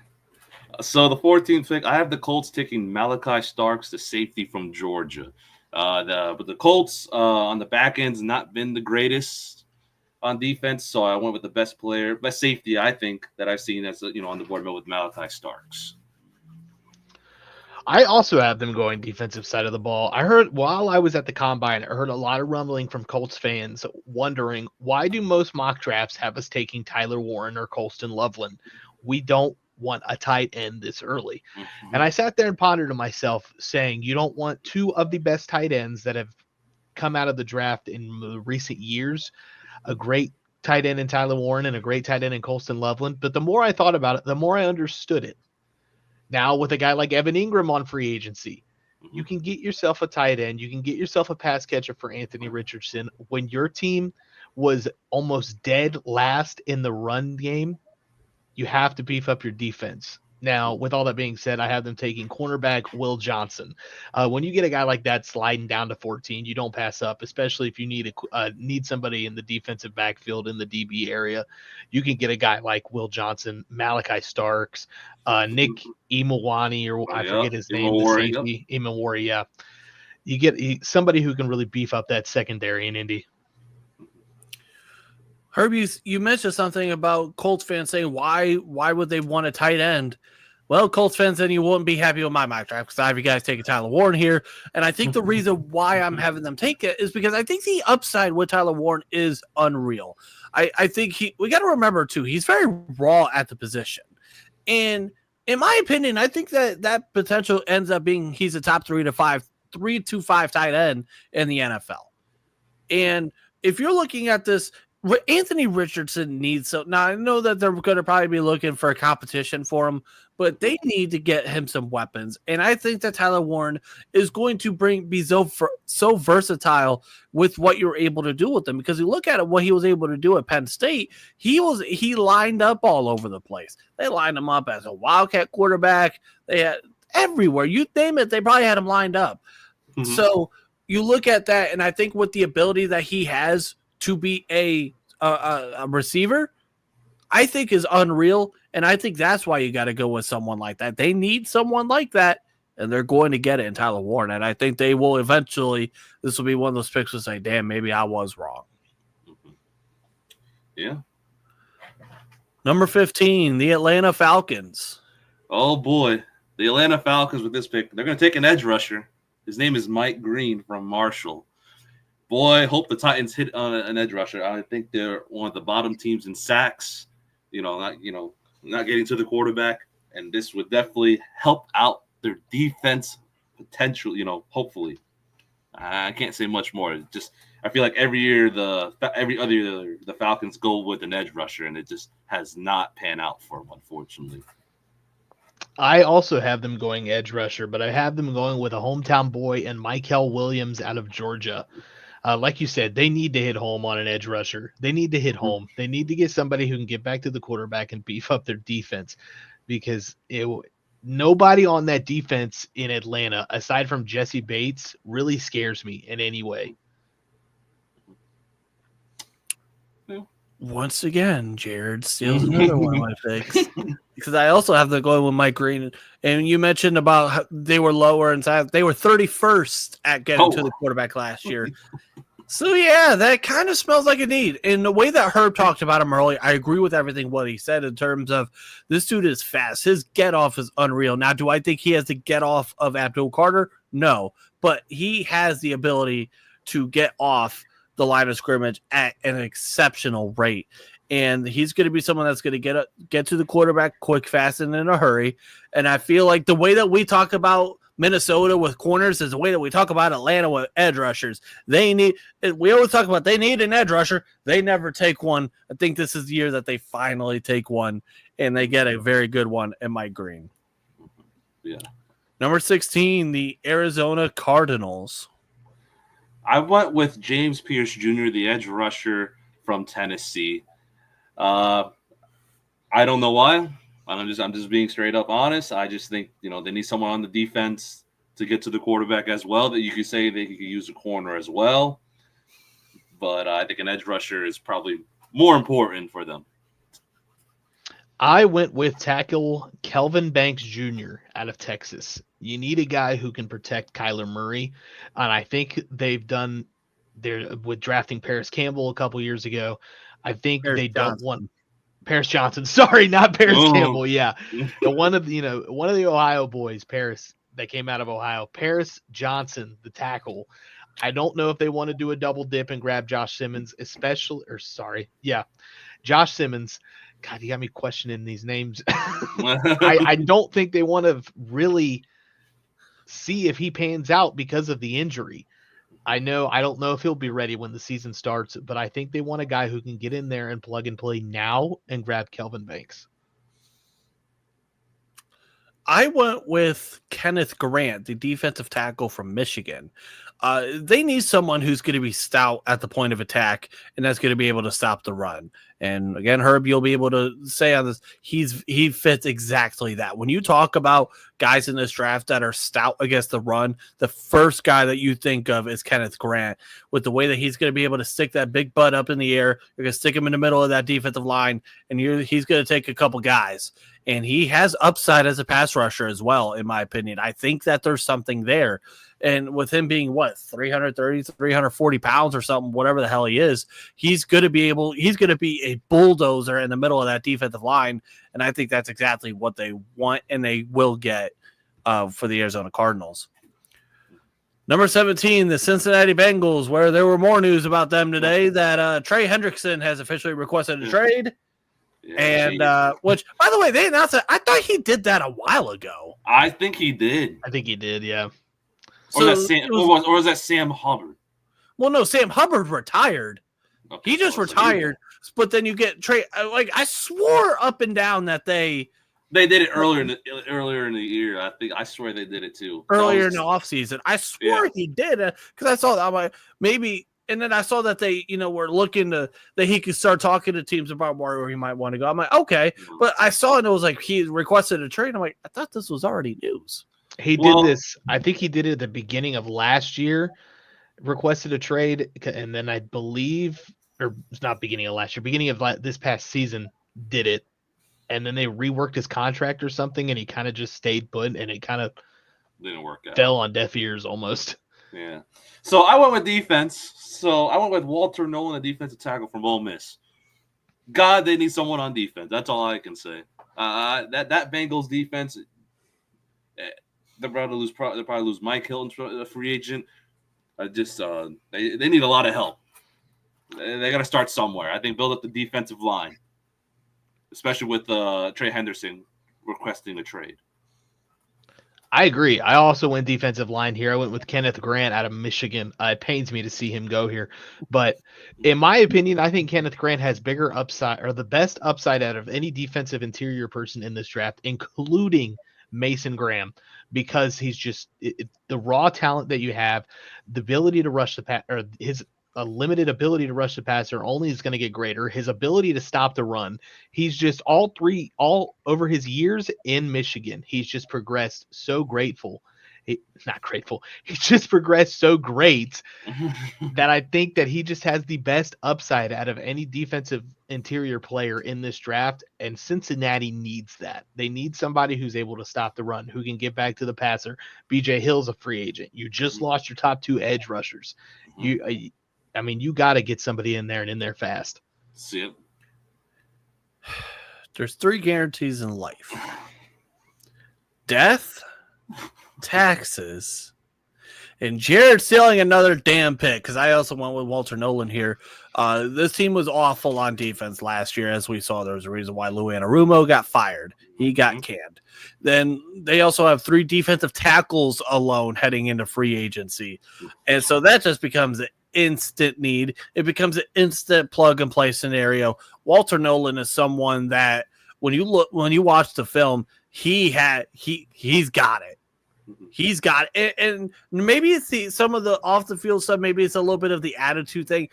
So the 14th pick, I have the Colts taking Malachi Starks, the safety from Georgia. But the Colts on the back end's not been the greatest on defense, so I went with the best safety I think that I've seen as on the board with Malachi Starks.
I also have them going defensive side of the ball. I heard while I was at the combine, I heard a lot of rumbling from Colts fans wondering, why do most mock drafts have us taking Tyler Warren or Colston Loveland? We don't want a tight end this early. Mm-hmm. And I sat there and pondered to myself, saying, you don't want two of the best tight ends that have come out of the draft in recent years, a great tight end in Tyler Warren and a great tight end in Colston Loveland. But the more I thought about it, the more I understood it. Now with a guy like Evan Ingram on free agency, you can get yourself a tight end. You can get yourself a pass catcher for Anthony Richardson. When your team was almost dead last in the run game, you have to beef up your defense. Now, with all that being said, I have them taking cornerback Will Johnson. When you get a guy like that sliding down to 14, you don't pass up, especially if you need somebody in the defensive backfield in the DB area. You can get a guy like Will Johnson, Malachi Starks, Nick Imawani, or I forget his name, the safety, Imawari, yeah. You get somebody who can really beef up that secondary in Indy.
Herbie, you mentioned something about Colts fans saying, why would they want a tight end? Well, Colts fans, then you wouldn't be happy with my mock draft, because I have you guys taking Tyler Warren here. And I think the reason why I'm having them take it is because I think the upside with Tyler Warren is unreal. I think we got to remember, too, he's very raw at the position. And in my opinion, I think that potential ends up being he's a top 3 to 5 tight end in the NFL. And if you're looking at this, Anthony Richardson needs so now. I know that they're going to probably be looking for a competition for him, but they need to get him some weapons. And I think that Tyler Warren is going to be so versatile with what you're able to do with him. Because you look at it, what he was able to do at Penn State, he lined up all over the place. They lined him up as a Wildcat quarterback. They had everywhere you name it. They probably had him lined up. Mm-hmm. So you look at that, and I think with the ability that he has to be a receiver, I think is unreal. And I think that's why you got to go with someone like that. They need someone like that, and they're going to get it in Tyler Warren. And I think they will eventually, this will be one of those picks to say, damn, maybe I was wrong.
Yeah.
Number 15, the Atlanta Falcons.
Oh, boy. The Atlanta Falcons with this pick, they're going to take an edge rusher. His name is Mike Green from Marshall. Boy, hope the Titans hit on an edge rusher. I think they're one of the bottom teams in sacks. Not getting to the quarterback, and this would definitely help out their defense potential. Hopefully, I can't say much more. I feel like every other year the Falcons go with an edge rusher, and it just has not panned out for them, unfortunately.
I also have them going edge rusher, but I have them going with a hometown boy and Michael Williams out of Georgia. Like you said, they need to hit home on an edge rusher. They need to hit home. They need to get somebody who can get back to the quarterback and beef up their defense, because nobody on that defense in Atlanta, aside from Jesse Bates, really scares me in any way.
Once again, Jared steals another one of my picks, because I also have them going with Mike Green. And you mentioned about how they were lower in size. They were 31st at getting to the quarterback last year. So, yeah, that kind of smells like a need. And the way that Herb talked about him earlier, I agree with everything what he said in terms of this dude is fast. His get-off is unreal. Now, do I think he has the get-off of Abdul Carter? No. But he has the ability to get off the line of scrimmage at an exceptional rate. And he's going to be someone that's going to get to the quarterback quick, fast, and in a hurry. And I feel like the way that we talk about Minnesota with corners is the way that we talk about Atlanta with edge rushers. We always talk about they need an edge rusher. They never take one. I think this is the year that they finally take one, and they get a very good one in Mike Green.
Yeah.
Number 16, the Arizona Cardinals.
I went with James Pierce Jr., the edge rusher from Tennessee. I don't know why. I'm just being straight up honest. I just think, they need someone on the defense to get to the quarterback as well. That you could say they could use a corner as well. But I think an edge rusher is probably more important for them.
I went with tackle Kelvin Banks Jr. out of Texas. You need a guy who can protect Kyler Murray. And I think they've done with drafting Paris Campbell a couple years ago. I think Paris Johnson. Don't want Paris Johnson. Sorry, not Paris Campbell. Yeah. One of the Ohio boys, Paris, that came out of Ohio, Paris Johnson, the tackle. I don't know if they want to do a double dip and grab Josh Simmons, Josh Simmons. God, you got me questioning these names. I don't think they want to really see if he pans out because of the injury. I don't know if he'll be ready when the season starts, but I think they want a guy who can get in there and plug and play now and grab Kelvin Banks.
I went with Kenneth Grant, the defensive tackle from Michigan. They need someone who's going to be stout at the point of attack, and that's going to be able to stop the run. And again, Herb, you'll be able to say on this, he fits exactly that. When you talk about guys in this draft that are stout against the run, the first guy that you think of is Kenneth Grant, with the way that he's going to be able to stick that big butt up in the air. You're going to stick him in the middle of that defensive line, and he's going to take a couple guys. And he has upside as a pass rusher as well, in my opinion. I think that there's something there. And with him being 330, 340 pounds or something, whatever the hell he is, he's going to be a bulldozer in the middle of that defensive line. And I think that's exactly what they want and they will get for the Arizona Cardinals. Number 17, the Cincinnati Bengals, where there were more news about them today that Trey Hendrickson has officially requested a trade. Yeah, and which, by the way, they announced that. I thought he did that a while ago.
I think he did.
Yeah.
Or was that Sam Hubbard?
Well, no, Sam Hubbard retired.
Okay,
He just
so
retired, but then you get trade. Like I swore up and down that they
did it earlier in the year. I swear they did it too.
earlier in the offseason. I swore he did because I saw that. I'm like, maybe, and then I saw that they, were looking to that he could start talking to teams about where he might want to go. I'm like, okay, but I saw and it was like he requested a trade. I'm like, I thought this was already news.
He did this. I think he did it at the beginning of last year. Requested a trade, and then I believe, or it's not beginning of last year, beginning of this past season, did it, and then they reworked his contract or something, and he kind of just stayed put, and it kind of
didn't work out.
Fell on deaf ears almost.
Yeah. So I went with defense. So I went with Walter Nolan, a defensive tackle from Ole Miss. God, they need someone on defense. That's all I can say. That Bengals defense, they're probably lose Mike Hilton, the free agent. They need a lot of help. They got to start somewhere. I think build up the defensive line, especially with Trey Henderson requesting a trade.
I agree. I also went defensive line here. I went with Kenneth Grant out of Michigan. It pains me to see him go here. But in my opinion, I think Kenneth Grant has bigger upside or the best upside out of any defensive interior person in this draft, including Mason Graham, because he's just the raw talent that you have, the ability to rush the pass, or his a limited ability to rush the passer only is going to get greater. His ability to stop the run. He's just all over his years in Michigan. He's just progressed so not grateful. He's just progressed so great that I think that he just has the best upside out of any defensive interior player in this draft. And Cincinnati needs that. They need somebody who's able to stop the run, who can get back to the passer. BJ Hill's a free agent. You just lost your top two edge rushers. You got to get somebody in there and in there fast.
See it.
There's 3 guarantees in life: death, taxes, and Jared stealing another damn pick, because I also went with Walter Nolan here. This team was awful on defense last year. As we saw, there was a reason why Lou Anarumo got fired. He got canned. Then they also have 3 defensive tackles alone heading into free agency. And so that just becomes an instant need. It becomes an instant plug and play scenario. Walter Nolan is someone that when you watch the film, he's got it. He's got it. And maybe it's some of the off the field stuff. Maybe it's a little bit of the attitude thing.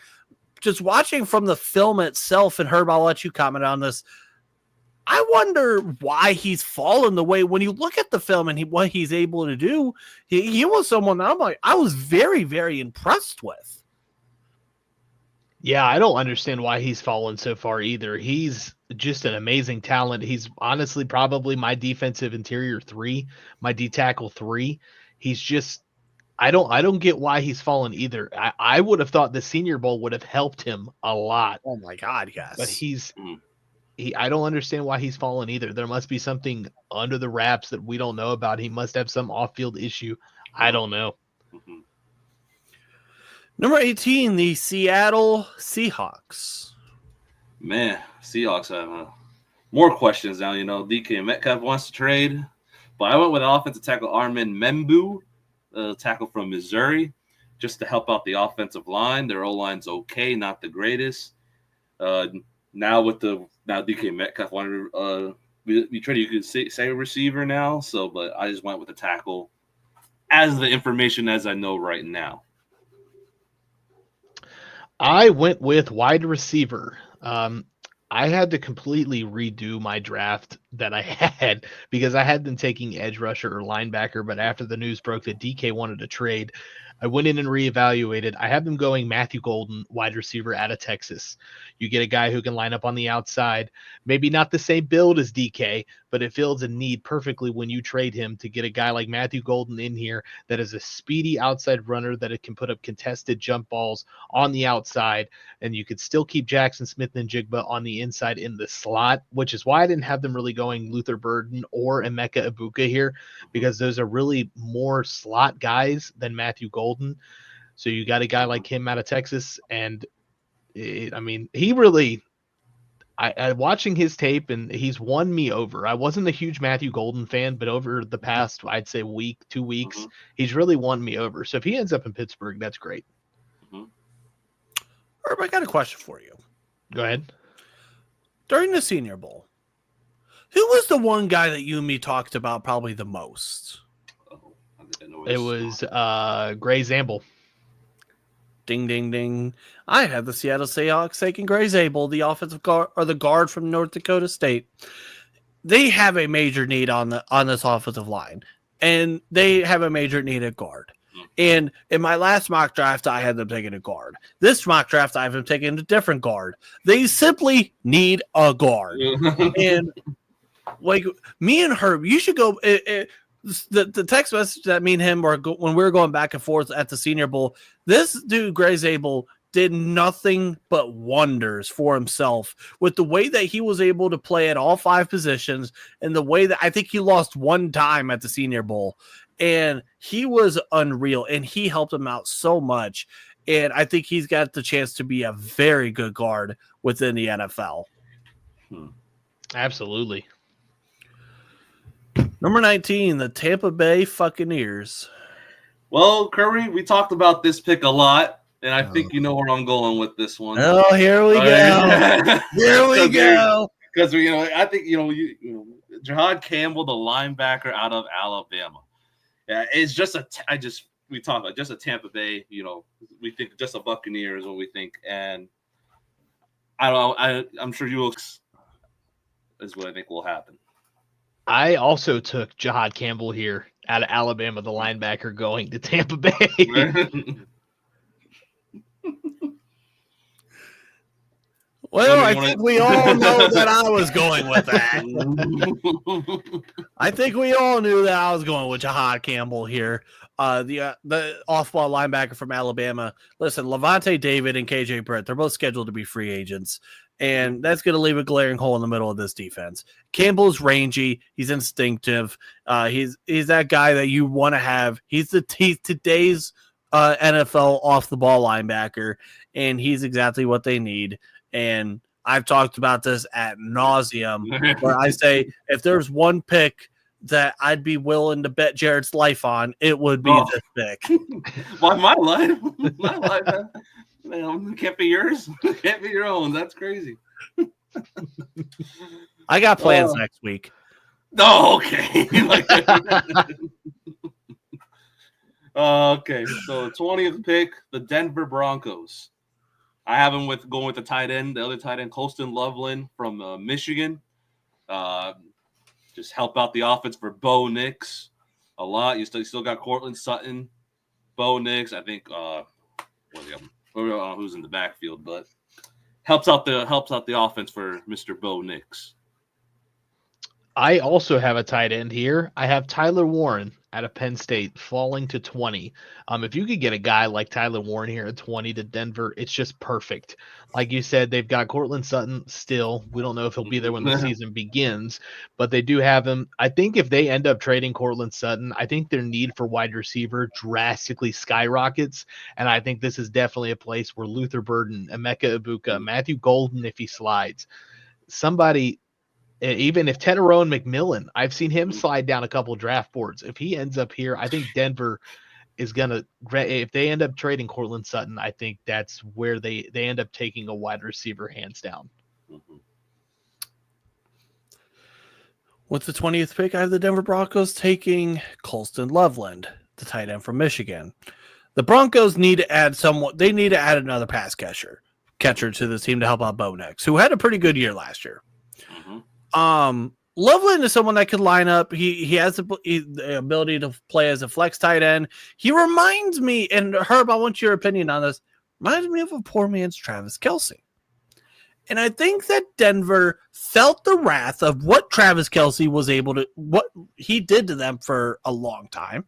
Just watching from the film itself, and Herb, I'll let you comment on this. I wonder why he's fallen the way. When you look at the film and what he's able to do, he was someone that I was very, very impressed with.
Yeah, I don't understand why he's fallen so far either. He's just an amazing talent. He's honestly probably my defensive interior 3, my D tackle 3. He's just, I don't get why he's fallen either. I would have thought the Senior Bowl would have helped him a lot.
Oh my God, yes.
But I don't understand why he's fallen either. There must be something under the wraps that we don't know about. He must have some off-field issue. I don't know.
Mm-hmm.
Number 18, the Seattle Seahawks.
Man, Seahawks have more questions now. DK Metcalf wants to trade, but I went with offensive tackle Armin Membu, tackle from Missouri, just to help out the offensive line. Their O-line's okay, not the greatest. Now DK Metcalf wanted to be traded. You could say a receiver now. But I just went with the tackle as the information as I know right now.
I went with wide receiver. I had to completely redo my draft that I had because I had them taking edge rusher or linebacker. But after the news broke that DK wanted to trade, I went in and reevaluated. I have them going Matthew Golden, wide receiver out of Texas. You get a guy who can line up on the outside, maybe not the same build as DK, but it fills a need perfectly when you trade him to get a guy like Matthew Golden in here that is a speedy outside runner that it can put up contested jump balls on the outside, and you could still keep Jackson Smith and Jigba on the inside in the slot, which is why I didn't have them really going Luther Burden or Emeka Ibuka here, because those are really more slot guys than Matthew Golden. So you got a guy like him out of Texas, and he really, I watching his tape, and he's won me over. I wasn't a huge Matthew Golden fan, but over the past, I'd say 2 weeks, he's really won me over. So if he ends up in Pittsburgh, that's great.
All Herb, I got a question for you.
Go ahead.
During the Senior Bowl, who was the one guy that you and me talked about probably the most?
Oh, I didn't know
It was Gray Zamble.
Ding, ding, ding. I had the Seattle Seahawks taking Gray Zabel, the offensive guard or the guard from North Dakota State. They have a major need on this offensive line, and they have a major need at guard. And in my last mock draft, I had them taking a guard. This mock draft, I have them taking a different guard. They simply need a guard. And like me and Herb, you should go. The text message that me and him were when we were going back and forth at the Senior Bowl, this dude Gray Zabel did nothing but wonders for himself with the way that he was able to play at all 5 positions, and the way that I think he lost one time at the Senior Bowl, and he was unreal, and he helped him out so much, and I think he's got the chance to be a very good guard within the NFL.
Absolutely.
Number 19, the Tampa Bay Buccaneers.
Well, Curry, we talked about this pick a lot, and I think you know where I'm going with this one.
Oh, here we go. Here we go.
Because I think Jahad Campbell, the linebacker out of Alabama. Yeah, it's just we talk about just a Tampa Bay. We think just a Buccaneer is what we think, and I don't know. I'm sure you is what I think will happen.
I also took Jahad Campbell here out of Alabama, the linebacker, going to Tampa Bay.
Well, I think we all know that I was going with that. I think we all knew that I was going with Jahad Campbell here. The off-ball linebacker from Alabama. Listen, Levante David and KJ Britt, they're both scheduled to be free agents, and that's going to leave a glaring hole in the middle of this defense. Campbell's rangy. He's instinctive. He's that guy that you want to have. He's today's NFL off-the-ball linebacker, and he's exactly what they need. And I've talked about this ad nauseum, where I say if there's one pick that I'd be willing to bet Jared's life on, it would be this pick.
Why my life? My life, man, can't be yours. Can't be your own. That's crazy.
I got plans next week.
Oh, okay. Okay, so 20th pick, the Denver Broncos. I have him going with the tight end, the other tight end, Colston Loveland from Michigan. Just help out the offense for Bo Nix a lot. You still got Cortland Sutton, Bo Nix. I think who's in the backfield, but helps out the offense for Mr. Bo Nix.
I also have a tight end here. I have Tyler Warren out of Penn State falling to 20. If you could get a guy like Tyler Warren here at 20 to Denver, it's just perfect. Like you said, they've got Cortland Sutton still. We don't know if he'll be there when the season begins, but they do have him. I think if they end up trading Cortland Sutton, I think their need for wide receiver drastically skyrockets, and I think this is definitely a place where Luther Burden, Emeka Ibuka, Matthew Golden, if he slides, somebody – even if Tedorone McMillan, I've seen him slide down a couple draft boards. If he ends up here, I think Denver is going to – if they end up trading Cortland Sutton, I think that's where they end up taking a wide receiver hands down.
With the 20th pick, I have the Denver Broncos taking Colston Loveland, the tight end from Michigan. The Broncos need to add someone – they need to add another pass catcher to this team to help out Bo Nix, who had a pretty good year last year. Loveland is someone that could line up. He has the ability to play as a flex tight end. He reminds me, and Herb, I want your opinion on this, reminds me of a poor man's Travis Kelce. And I think that Denver felt the wrath of what Travis Kelce was what he did to them for a long time.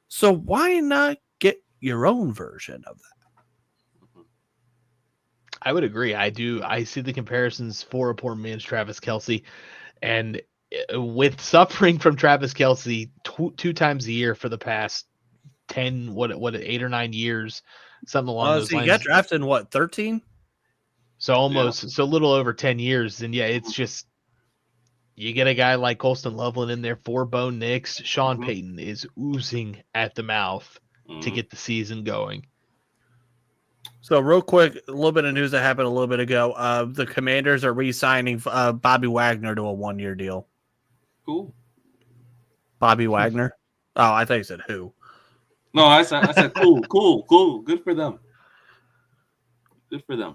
So why not get your own version of that?
I would agree. I do. I see the comparisons for a poor man's Travis Kelce, and with suffering from Travis Kelce two times a year for the past 8 or 9 years, something along those lines.
He got drafted in what, 13?
So so a little over 10 years. And yeah, it's just, you get a guy like Colston Loveland in there for Bo Nix. Sean Payton is oozing at the mouth to get the season going.
So real quick, a little bit of news that happened a little bit ago. The Commanders are re-signing Bobby Wagner to a 1-year deal.
Cool.
Bobby Wagner? Oh, I thought you said who.
No, I said cool. Good for them. Good for them.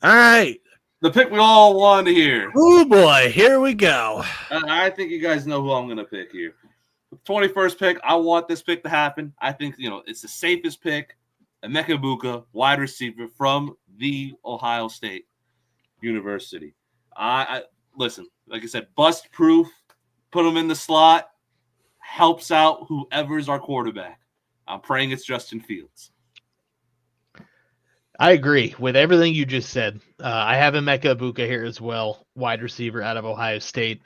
All right.
The pick we all wanted to hear.
Oh boy, here we go.
I think you guys know who I'm going to pick here. The 21st pick, I want this pick to happen. I think, it's the safest pick. Emeka Egbuka, wide receiver from the Ohio State University. I listen, like I said, bust proof. Put him in the slot. Helps out whoever's our quarterback. I'm praying it's Justin Fields.
I agree with everything you just said. I have Emeka Egbuka here as well, wide receiver out of Ohio State.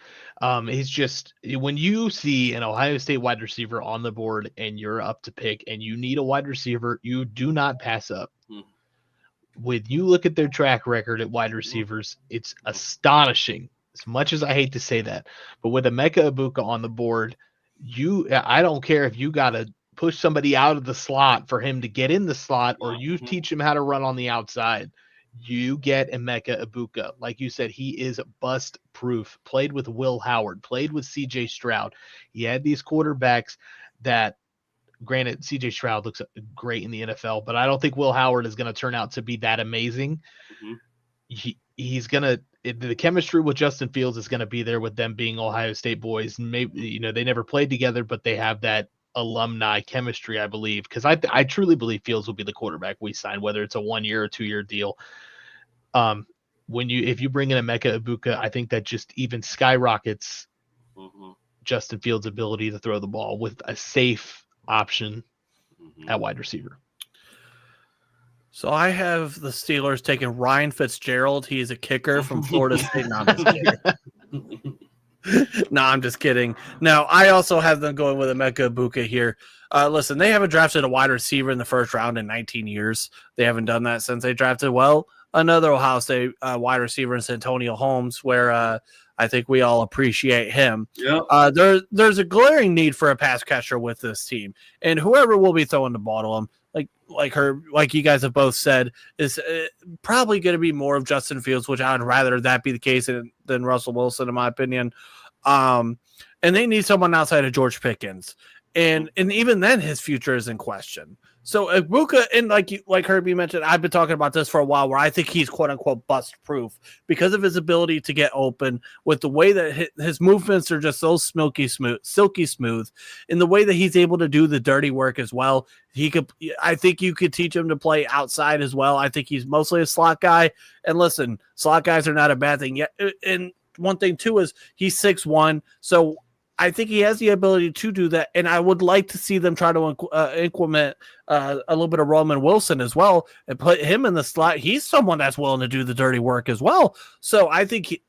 He's just, when you see an Ohio State wide receiver on the board and you're up to pick and you need a wide receiver, you do not pass up. When you look at their track record at wide receivers, it's astonishing. As much as I hate to say that, but with Emeka Egbuka on the board, I don't care if you got to push somebody out of the slot for him to get in the slot, or you teach him how to run on the outside. You get Emeka Egbuka. Like you said, he is bust proof. Played with Will Howard, played with CJ Stroud. He had these quarterbacks that, granted, CJ Stroud looks great in the NFL, but I don't think Will Howard is going to turn out to be that amazing. He's going to, the chemistry with Justin Fields is going to be there with them being Ohio State boys. Maybe, they never played together, but they have that alumni chemistry, I believe, because I truly believe Fields will be the quarterback we sign, whether it's a 1-year or 2-year deal. If you bring in Emeka Egbuka, I think that just even skyrockets Justin Fields' ability to throw the ball with a safe option at wide receiver.
So I have the Steelers taking Ryan Fitzgerald. He is a kicker from Florida State. No, I'm just kidding. No, I'm just kidding. Now, I also have them going with Emeka Egbuka here. Listen, they haven't drafted a wide receiver in the first round in 19 years. They haven't done that since they drafted, another Ohio State wide receiver in Santonio Holmes, where I think we all appreciate him.
Yep.
There's a glaring need for a pass catcher with this team. And whoever will be throwing the ball to him, like you guys have both said, is probably going to be more of Justin Fields, which I would rather that be the case than Russell Wilson, in my opinion. And they need someone outside of George Pickens. And even then, his future is in question. So Egbuka, and like Herbie mentioned, I've been talking about this for a while, where I think he's quote unquote bust proof because of his ability to get open, with the way that his movements are just so silky smooth, in the way that he's able to do the dirty work as well. I think you could teach him to play outside as well. I think he's mostly a slot guy. And listen, slot guys are not a bad thing yet. And one thing too is he's 6'1", so I think he has the ability to do that, and I would like to see them try to implement a little bit of Roman Wilson as well and put him in the slot. He's someone that's willing to do the dirty work as well. So I think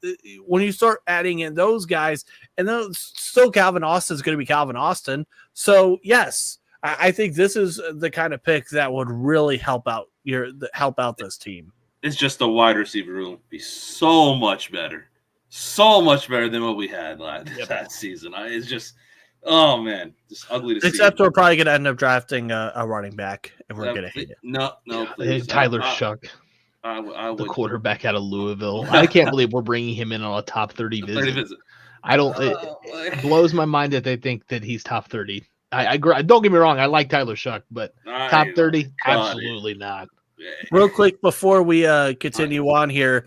when you start adding in those guys, and then still Calvin Austin is going to be Calvin Austin. So yes, I think this is the kind of pick that would really help out this team.
It's just the wide receiver room be so much better. So much better than what we had that season. It's just, oh man, just ugly to see.
Except we're probably going to end up drafting a running back, and we're going to hate it.
No, please.
Tyler Shuck, the quarterback out of Louisville. I can't believe we're bringing him in on a top 30 visit. I don't. It blows my mind that they think that he's top 30. I don't get me wrong. I like Tyler Shuck, but top 30, absolutely not.
Real quick before we continue on here.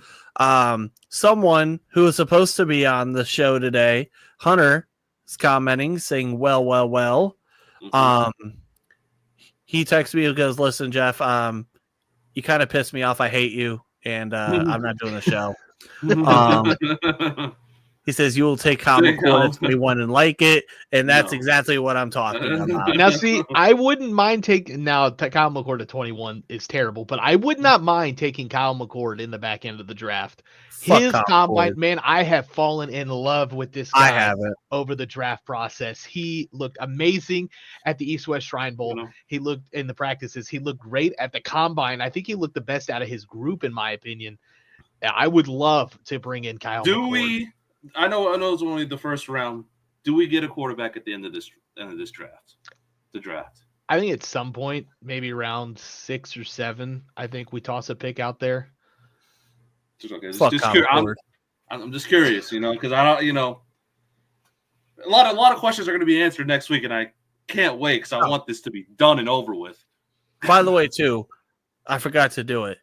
Someone who was supposed to be on the show today, Hunter, is commenting, saying, well. He texts me and goes, listen, Jeff, you kind of pissed me off. I hate you, and I'm not doing the show. He says, you will take Kyle McCord at 21 and like it, and that's exactly what I'm talking about.
Now, see, I wouldn't mind taking – now, Kyle McCord at 21 is terrible, but I would not mind taking Kyle McCord in the back end of the draft. His combine, man, I have fallen in love with this guy over the draft process. He looked amazing at the East-West Shrine Bowl. He looked in the practices. He looked great at the combine. I think he looked the best out of his group, in my opinion. I would love to bring in Kyle McCord.
I know it's only the first round. Do we get a quarterback at the end of this draft? The draft.
I think at some point, maybe around 6 or 7, I think we toss a pick out there.
Okay,
Fuck
I'm just curious, because I don't, a lot of questions are going to be answered next week, and I can't wait because I want this to be done and over with.
By the way, too, I forgot to do it.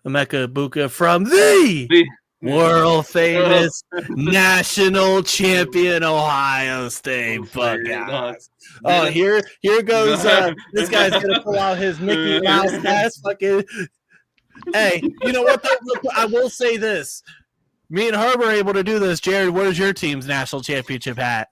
Emeka Ibuka from the world famous national champion Ohio State Buckeyes. Oh, here goes this guy's gonna pull out his Mickey Mouse ass fucking. Hey, you know what? Though? I will say this: me and Herb are able to do this. Jared, what is your team's national championship hat?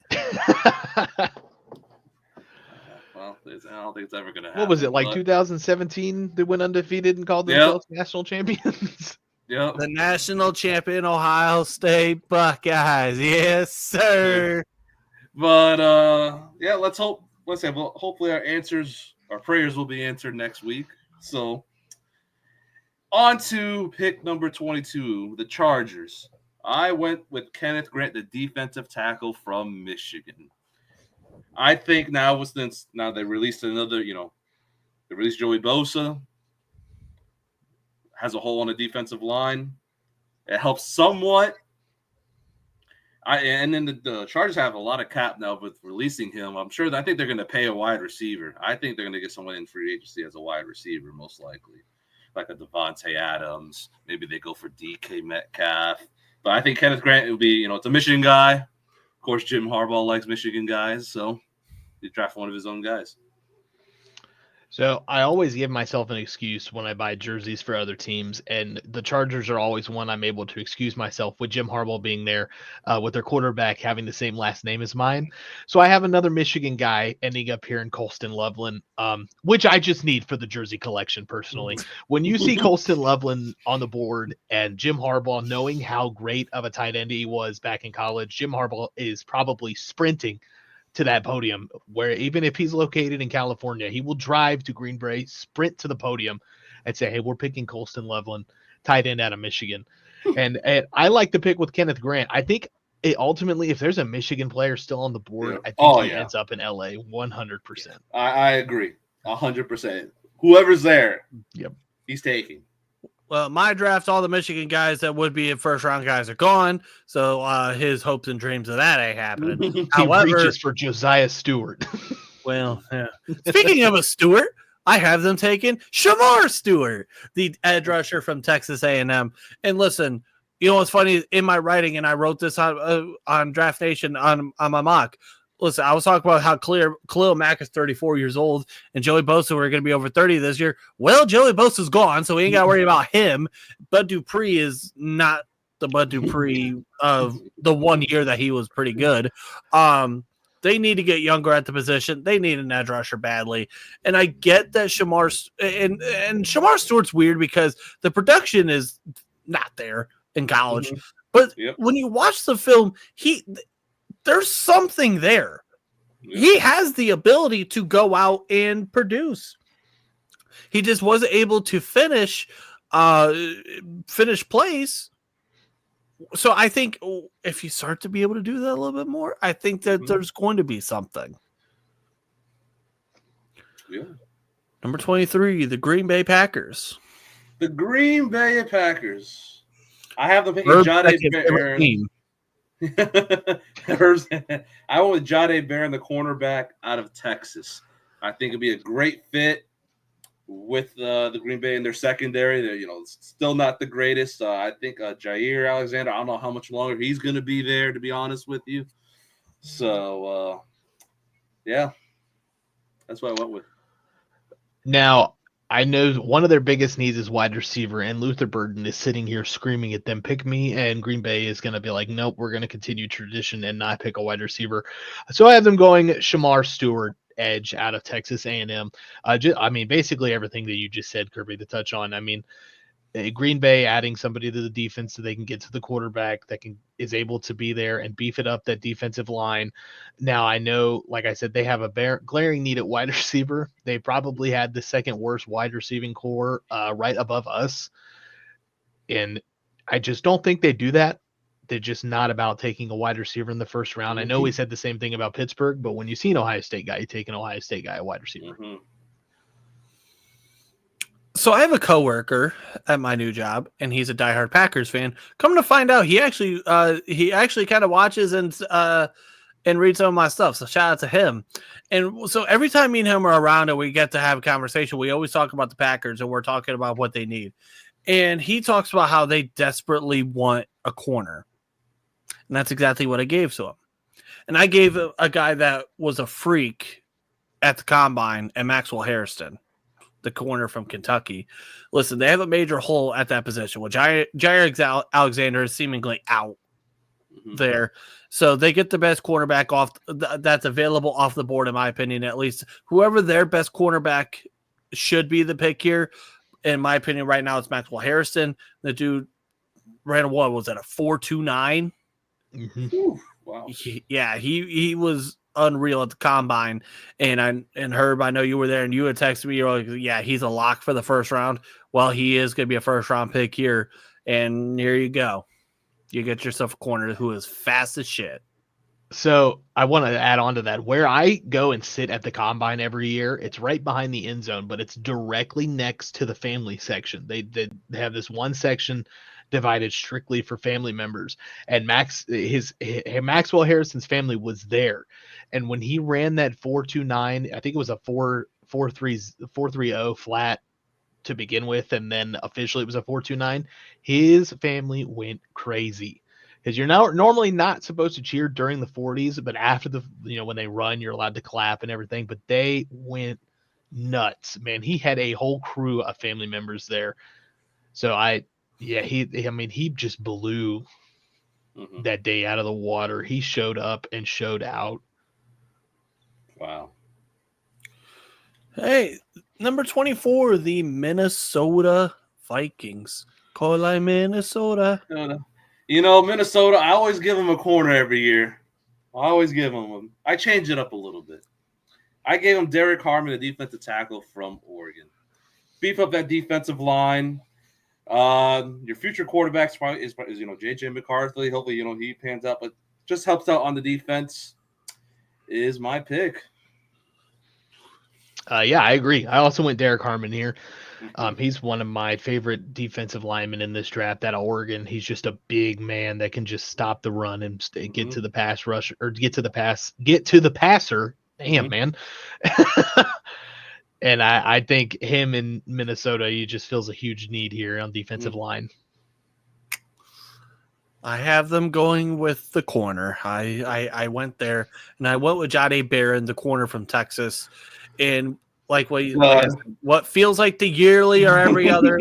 Well, I don't think it's ever gonna happen.
What was it, like 2017? They went undefeated and called themselves national champions.
Yep.
The national champion Ohio State Buckeyes. Yes, sir.
But let's hope. Let's say, well, hopefully our prayers will be answered next week. So, on to pick number 22, the Chargers. I went with Kenneth Grant, the defensive tackle from Michigan. I think now they released another, they released Joey Bosa. Has a hole on the defensive line. It helps somewhat. And then the Chargers have a lot of cap now with releasing him. I think they're going to pay a wide receiver. I think they're going to get someone in free agency as a wide receiver, most likely, like a Devontae Adams. Maybe they go for DK Metcalf. But I think Kenneth Grant will be, it's a Michigan guy. Of course, Jim Harbaugh likes Michigan guys, so he draft one of his own guys.
So I always give myself an excuse when I buy jerseys for other teams, and the Chargers are always one I'm able to excuse myself with Jim Harbaugh being there, with their quarterback having the same last name as mine. So I have another Michigan guy ending up here in Colston Loveland, which I just need for the jersey collection personally. When you see Colston Loveland on the board and Jim Harbaugh, knowing how great of a tight end he was back in college, Jim Harbaugh is probably sprinting to that podium, where even if he's located in California, he will drive to Green Bay, sprint to the podium, and say, hey, we're picking Colston Loveland, tight end out of Michigan. and I like the pick with Kenneth Grant. I think ultimately, if there's a Michigan player still on the board, I think he ends up in LA 100%.
I agree 100%. Whoever's there, he's taking.
Well, my draft, all the Michigan guys that would be first round guys are gone. So his hopes and dreams of that ain't happening.
However, he reaches for Josiah Stewart.
Well, yeah. Speaking of a Stewart, I have them taking Shamar Stewart, the edge rusher from Texas A&M. And listen, you know what's funny? In my writing, and I wrote this on Draft Nation on my mock. Listen, I was talking about how Khalil Mack is 34 years old and Joey Bosa were going to be over 30 this year. Well, Joey Bosa's gone, so we ain't got to worry about him. Bud Dupree is not the Bud Dupree of the 1 year that he was pretty good. They need to get younger at the position. They need an edge rusher badly. And I get that Shamar Stewart's weird because the production is not there in college. Mm-hmm. But when you watch the film, there's something there. Yeah. He has the ability to go out and produce. He just wasn't able to finish plays. So I think if you start to be able to do that a little bit more, I think that there's going to be something.
Yeah.
Number 23, the Green Bay Packers.
The Green Bay Packers. I have them picking Jahdae Barron. I went with Jahdae Barron, the cornerback out of Texas. I think it'd be a great fit with the Green Bay in their secondary. They're, still not the greatest. I think Jair Alexander, I don't know how much longer he's going to be there, to be honest with you. So, that's what I went with.
Now, I know one of their biggest needs is wide receiver, and Luther Burden is sitting here screaming at them, pick me, and Green Bay is going to be like, nope, we're going to continue tradition and not pick a wide receiver. So I have them going Shamar Stewart, edge out of Texas A&M. Basically everything that you just said, Kirby, to touch on. I mean, Green Bay adding somebody to the defense so they can get to the quarterback that is able to be there and beef it up, that defensive line. Now, I know, like I said, they have a glaring need at wide receiver. They probably had the second worst wide receiving core right above us. And I just don't think they do that. they're just not about taking a wide receiver in the first round. I know we said the same thing about Pittsburgh, but when you see an Ohio State guy, you take an Ohio State guy, a wide receiver.
Mm-hmm.
So I have a coworker at my new job, and he's a diehard Packers fan. Come to find out, he actually kind of watches and reads some of my stuff. So shout out to him. And so every time me and him are around and we get to have a conversation, we always talk about the Packers and we're talking about what they need. And he talks about how they desperately want a corner. And that's exactly what I gave to him. And I gave a guy that was a freak at the combine, and Maxwell Harrison, the corner from Kentucky. Listen, they have a major hole at that position. Well, Jair Alexander is seemingly out there. So they get the best cornerback off that's available off the board, in my opinion, at least. Whoever their best cornerback should be the pick here. In my opinion, right now, it's Maxwell Harrison. The dude ran what was that, a 4.29?
Ooh, wow.
He was unreal at the combine. And Herb, I know you were there and you had texted me. You're like, yeah, he's a lock for the first round. Well, he is going to be a first round pick here. And here you go. You get yourself a corner who is fast as shit.
So I want to add on to that. Where I go and sit at the combine every year, it's right behind the end zone, but it's directly next to the family section. They have this one section divided strictly for family members, and Maxwell Harrison's family was there. And when he ran that 4.29, I think it was a 4.30 flat to begin with, and then officially it was a 4.29, his family went crazy. Because you're now normally not supposed to cheer during the 40s, but after when they run, you're allowed to clap and everything. But they went nuts, man. He had a whole crew of family members there. So he just blew that day out of the water. He showed up and showed out.
Wow.
Hey, number 24, the Minnesota Vikings. Call Minnesota.
Minnesota, I always give them a corner every year. I always give them one. I change it up a little bit. I gave them Derek Harmon, a defensive tackle from Oregon. Beef up that defensive line. Your future quarterback is J.J. McCarthy. Hopefully, he pans out, but just helps out on the defense is my pick.
I agree. I also went Derek Harmon here. He's one of my favorite defensive linemen in this draft out of Oregon. He's just a big man that can just stop the run and get to the pass rush or get to the passer. Damn, man. And I think him in Minnesota, he just feels a huge need here on defensive line.
I have them going with the corner. I went there and I went with Jahdae Barron, the corner from Texas. And what feels like the yearly or every other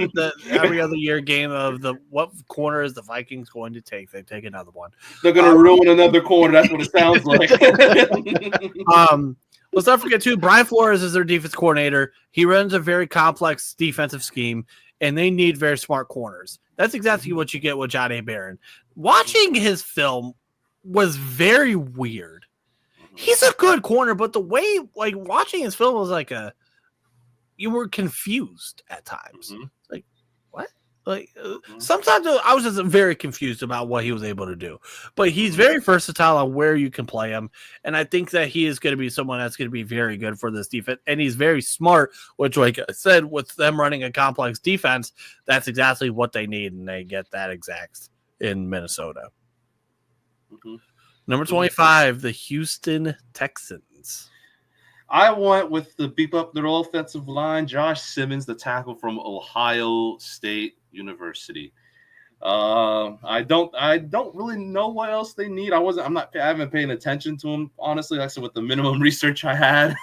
year game of what corner is the Vikings going to take? They take another one.
They're going to ruin another corner. That's what it sounds like.
Let's not forget too, Brian Flores is their defense coordinator. He runs a very complex defensive scheme, and they need very smart corners. That's exactly what you get with Jahdae Barron. Watching his film was very weird. He's a good corner, but the way watching his film was you were confused at times. Like, what? Sometimes I was just very confused about what he was able to do. But he's very versatile on where you can play him, and I think that he is going to be someone that's going to be very good for this defense. And he's very smart, which, like I said, with them running a complex defense, that's exactly what they need, and they get that exact in Minnesota. Number 25, the Houston Texans.
I went with the beef up their offensive line, Josh Simmons, the tackle from Ohio State University. I don't really know what else they need. I haven't paying attention to them, honestly, like I said, with the minimum research I had.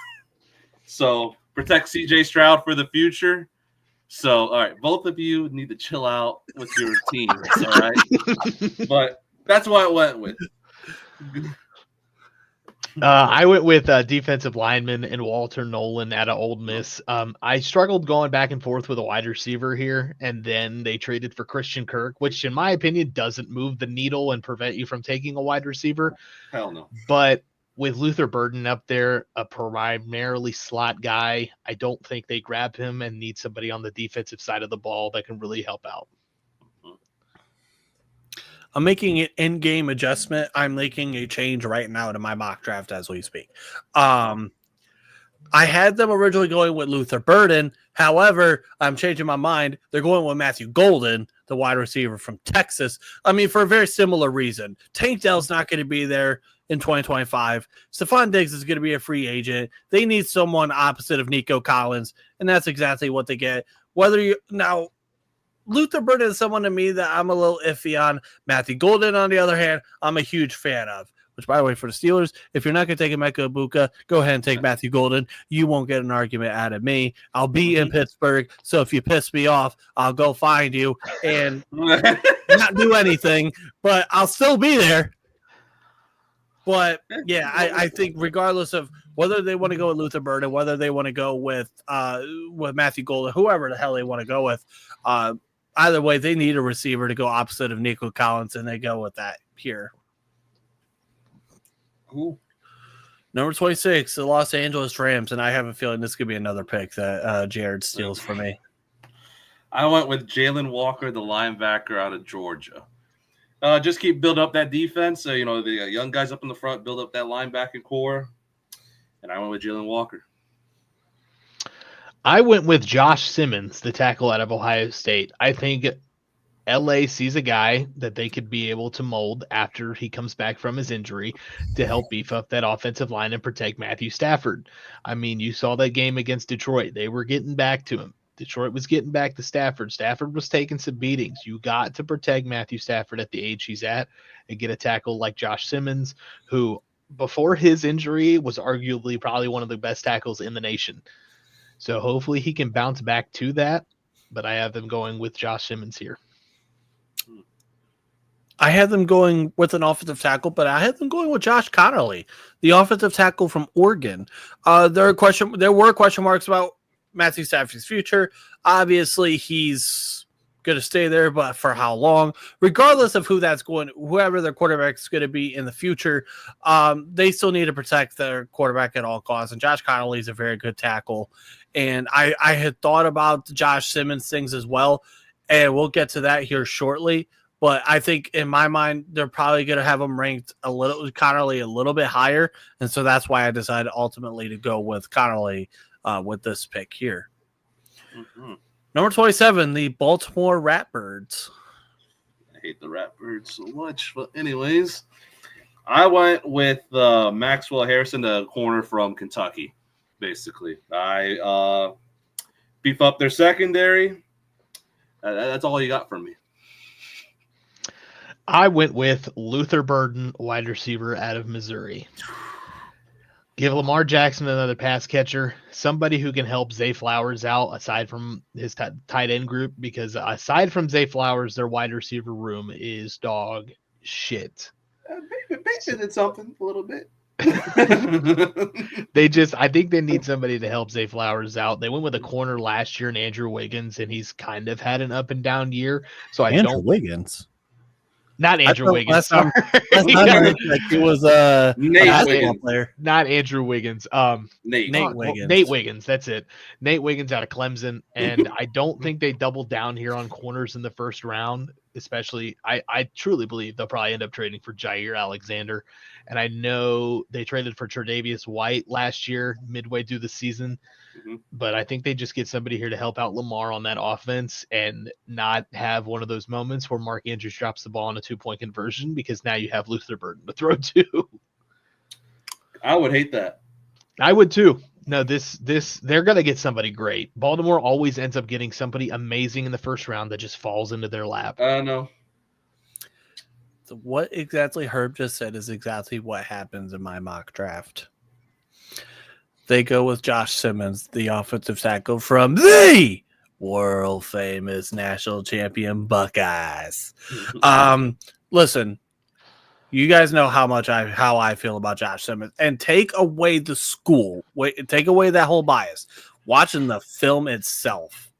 So protect CJ Stroud for the future. So, all right, both of you need to chill out with your teams, all right? But that's what I went with.
I went with defensive lineman and Walter Nolan out of Ole Miss. I struggled going back and forth with a wide receiver here, and then they traded for Christian Kirk, which in my opinion doesn't move the needle and prevent you from taking a wide receiver.
Hell no.
But with Luther Burden up there, a primarily slot guy, I don't think they grab him and need somebody on the defensive side of the ball that can really help out.
I'm making an in-game adjustment. I'm making a change right now to my mock draft as we speak. I had them originally going with Luther Burden. However, I'm changing my mind. They're going with Matthew Golden, the wide receiver from Texas. I mean, for a very similar reason. Tank Dell's not going to be there in 2025. Stephon Diggs is going to be a free agent. They need someone opposite of Nico Collins, and that's exactly what they get. Now, Luther Burden is someone to me that I'm a little iffy on. Matthew Golden, on the other hand, I'm a huge fan of. Which, by the way, for the Steelers, if you're not going to take Emeka Ibuka, go ahead and take Matthew Golden. You won't get an argument out of me. I'll be in Pittsburgh, so if you piss me off, I'll go find you and not do anything, but I'll still be there. But, yeah, I think regardless of whether they want to go with Luther Burden, whether they want to go with Matthew Golden, whoever the hell they want to go with, either way, they need a receiver to go opposite of Nico Collins, and they go with that here.
Cool.
Number 26, the Los Angeles Rams, and I have a feeling this could be another pick that Jared steals for me.
I went with Jalen Walker, the linebacker out of Georgia. Just keep building up that defense. So, the young guys up in the front, build up that linebacking core. And I went with Jalen Walker.
I went with Josh Simmons, the tackle out of Ohio State. I think LA sees a guy that they could be able to mold after he comes back from his injury to help beef up that offensive line and protect Matthew Stafford. I mean, you saw that game against Detroit. They were getting back to him. Detroit was getting back to Stafford. Stafford was taking some beatings. You got to protect Matthew Stafford at the age he's at and get a tackle like Josh Simmons, who before his injury was arguably probably one of the best tackles in the nation. So hopefully he can bounce back to that, but I have them going with Josh Simmons here.
I had them going with an offensive tackle, but I had them going with Josh Connolly, the offensive tackle from Oregon. There were question marks about Matthew Stafford's future. Obviously, he's going to stay there, but for how long? Regardless of whoever their quarterback is going to be in the future, they still need to protect their quarterback at all costs. And Josh Connolly is a very good tackle. And I had thought about the Josh Simmons things as well, and we'll get to that here shortly. But I think in my mind, they're probably going to have him ranked Connolly a little bit higher. And so that's why I decided ultimately to go with Connolly with this pick here.
Mm-hmm.
Number 27, the Baltimore Ratbirds.
I hate the Ratbirds so much. But anyways, I went with Maxwell Harrison, the corner from Kentucky, basically. I beef up their secondary. That's all you got from me.
I went with Luther Burden, wide receiver out of Missouri. Give Lamar Jackson another pass catcher, somebody who can help Zay Flowers out aside from his tight end group, because aside from Zay Flowers, their wide receiver room is dog shit.
Bateman did something a little bit.
I think they need somebody to help Zay Flowers out. They went with a corner last year in Andrew Wiggins, and he's kind of had an up and down year. So
Wiggins.
Not Andrew Wiggins.
Last time it was
Nate Wiggins.
Player.
Not Andrew Wiggins.
Nate
Wiggins.
Nate Wiggins. That's it. Nate Wiggins out of Clemson. And I don't think they doubled down here on corners in the first round. Especially, I truly believe they'll probably end up trading for Jair Alexander. And I know they traded for Tre'Davious White last year, midway through the season. Mm-hmm. But I think they just get somebody here to help out Lamar on that offense and not have one of those moments where Mark Andrews drops the ball on a 2-point conversion, because now you have Luther Burden to throw to.
I would hate that.
I would too. No, they're going to get somebody great. Baltimore always ends up getting somebody amazing in the first round that just falls into their lap.
No.
So what exactly Herb just said is exactly what happens in my mock draft. They go with Josh Simmons, the offensive tackle from the world famous national champion Buckeyes. Listen, you guys know how I feel about Josh Simmons, and take away the school, take away that whole bias. Watching the film itself,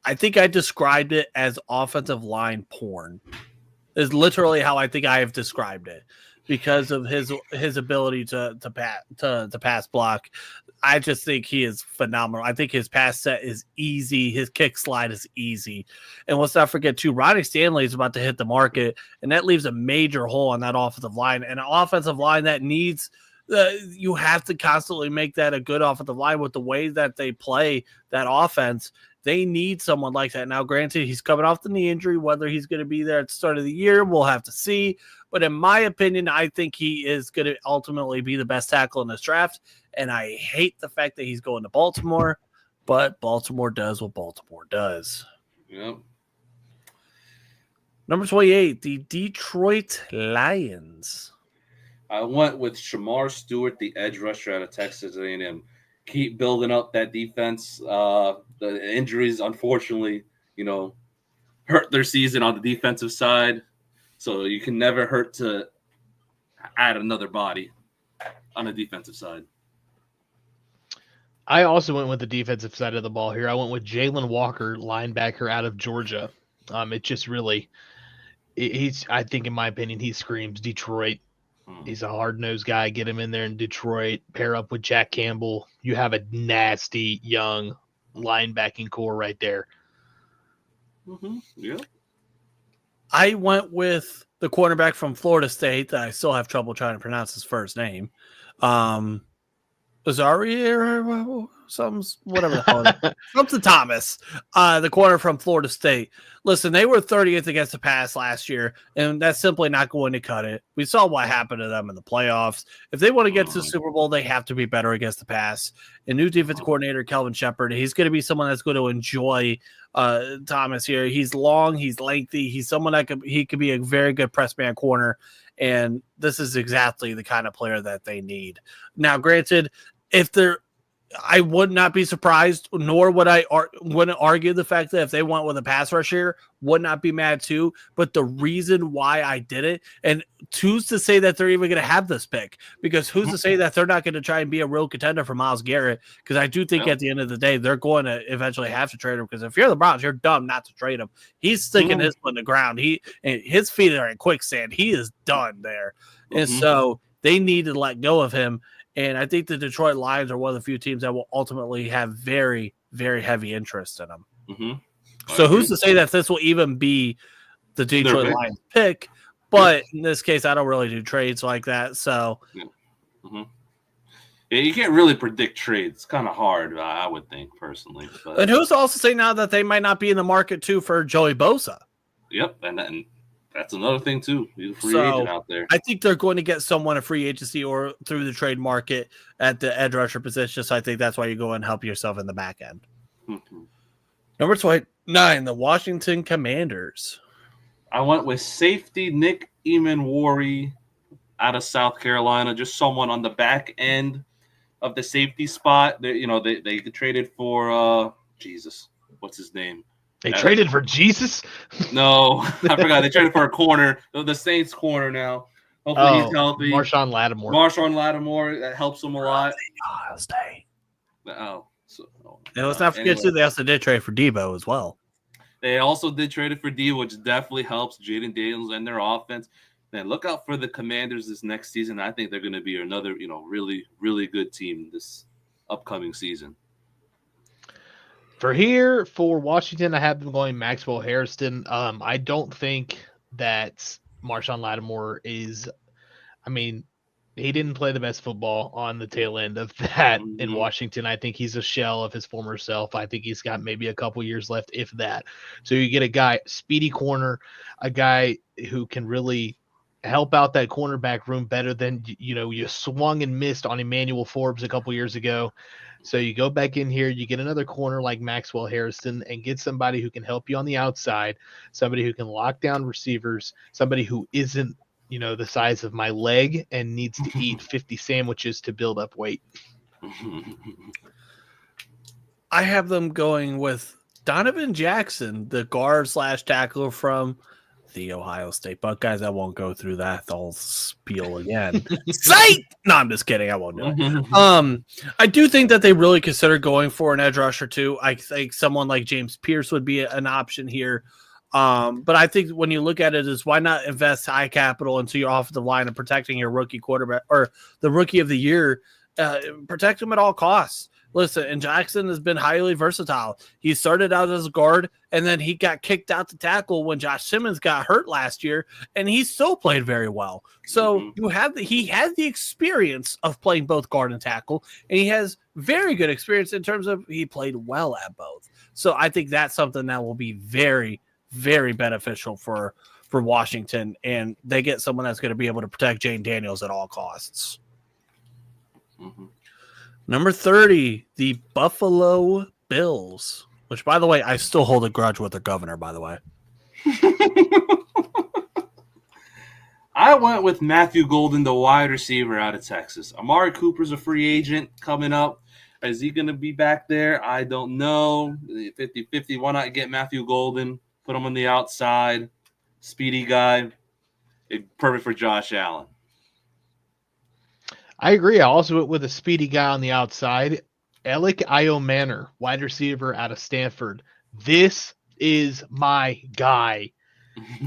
I think I described it as offensive line porn. Is literally how I think I have described it. because of his ability to pass block. I just think he is phenomenal. I think his pass set is easy. His kick slide is easy. And let's not forget, too, Ronnie Stanley is about to hit the market, and that leaves a major hole on that offensive line. And an offensive line that needs you have to constantly make that a good offensive line with the way that they play that offense. They need someone like that. Now, granted, he's coming off the knee injury. Whether he's going to be there at the start of the year, we'll have to see. But in my opinion, I think he is going to ultimately be the best tackle in this draft. And I hate the fact that he's going to Baltimore. But Baltimore does what Baltimore does.
Yep.
Number 28, the Detroit Lions.
I went with Shamar Stewart, the edge rusher out of Texas A&M. Keep building up that defense. The injuries, unfortunately, hurt their season on the defensive side. So you can never hurt to add another body on the defensive side.
I also went with the defensive side of the ball here. I went with Jalen Walker, linebacker out of Georgia. It just really, I think, in my opinion, he screams Detroit. He's a hard-nosed guy. Get him in there in Detroit. Pair up with Jack Campbell. You have a nasty, young linebacking core right there.
Mm-hmm. Yeah.
I went with the cornerback from Florida State that I still have trouble trying to pronounce his first name. Azari, whatever the hell. Something Thomas, the corner from Florida State. Listen, they were 30th against the pass last year, and that's simply not going to cut it. We saw what happened to them in the playoffs. If they want to get to the Super Bowl, they have to be better against the pass. And new defensive coordinator, Kelvin Shepard, he's going to be someone that's going to enjoy Thomas here. He's long, he's lengthy, he's someone that could be a very good press man corner, and this is exactly the kind of player that they need. Now, granted, I would not be surprised, nor would I wouldn't argue the fact that if they went with a pass rusher, would not be mad too. But the reason why I did it, and who's to say that they're even going to have this pick? Because who's to say that they're not going to try and be a real contender for Myles Garrett? Because I do think at the end of the day, they're going to eventually have to trade him. Because if you're the Browns, you're dumb not to trade him. He's sticking his foot in the ground. His feet are in quicksand. He is done there. And so they need to let go of him. And I think the Detroit Lions are one of the few teams that will ultimately have very, very heavy interest in them.
Mm-hmm.
So who's to say that this will even be the Detroit Lions pick? But in this case, I don't really do trades like that. So,
yeah, you can't really predict trades. It's kind of hard, I would think, personally. But.
And who's to also say now that they might not be in the market too for Joey Bosa?
Yep, and that's another thing too. He's a free agent out there.
I think they're going to get someone a free agency or through the trade market at the edge rusher position. So I think that's why you go and help yourself in the back end.
Mm-hmm.
Number 29, the Washington Commanders.
I went with safety Nick Emanwari out of South Carolina, just someone on the back end of the safety spot. They traded for Jesus, what's his name?
They traded for Jesus?
No, I forgot. They traded for a corner, the Saints corner now. Hopefully he's healthy.
Marshawn
Lattimore, that helps him a lot.
Ohio State.
Let's
not forget, too, they also did trade for Debo as well.
They also did trade it for Debo, which definitely helps Jaden Daniels and their offense. Man, look out for the Commanders this next season. I think they're going to be another, really, really good team this upcoming season.
For Washington, I have them going Maxwell Harrison. I don't think that Marshawn Lattimore is – he didn't play the best football on the tail end of that in Washington. I think he's a shell of his former self. I think he's got maybe a couple years left, if that. So you get a guy, speedy corner, a guy who can really help out that cornerback room better than, you swung and missed on Emmanuel Forbes a couple years ago. So you go back in here, you get another corner like Maxwell Harrison and get somebody who can help you on the outside, somebody who can lock down receivers, somebody who isn't, the size of my leg and needs to eat 50 sandwiches to build up weight.
I have them going with Donovan Jackson, the guard / tackler from the Ohio State Buckeyes. I won't go through that whole spiel again. Psych! No, I'm just kidding. I won't do it. I do think that they really consider going for an edge rusher too. I think someone like James Pierce would be an option here. But I think when you look at it, is why not invest high capital into your offensive line and protecting your rookie quarterback or the rookie of the year, protect him at all costs. Listen, and Jackson has been highly versatile. He started out as a guard, and then he got kicked out to tackle when Josh Simmons got hurt last year, and he still played very well. So he has the experience of playing both guard and tackle, and he has very good experience in terms of he played well at both. So I think that's something that will be very, very beneficial for Washington, and they get someone that's going to be able to protect Jane Daniels at all costs.
Mm-hmm.
Number 30, the Buffalo Bills, which, by the way, I still hold a grudge with their governor, by the way.
I went with Matthew Golden, the wide receiver out of Texas. Amari Cooper's a free agent coming up. Is he going to be back there? I don't know. 50-50. Why not get Matthew Golden, put him on the outside, speedy guy. Perfect for Josh Allen.
I agree. I also went with a speedy guy on the outside. Alec Iomanor, wide receiver out of Stanford. This is my guy.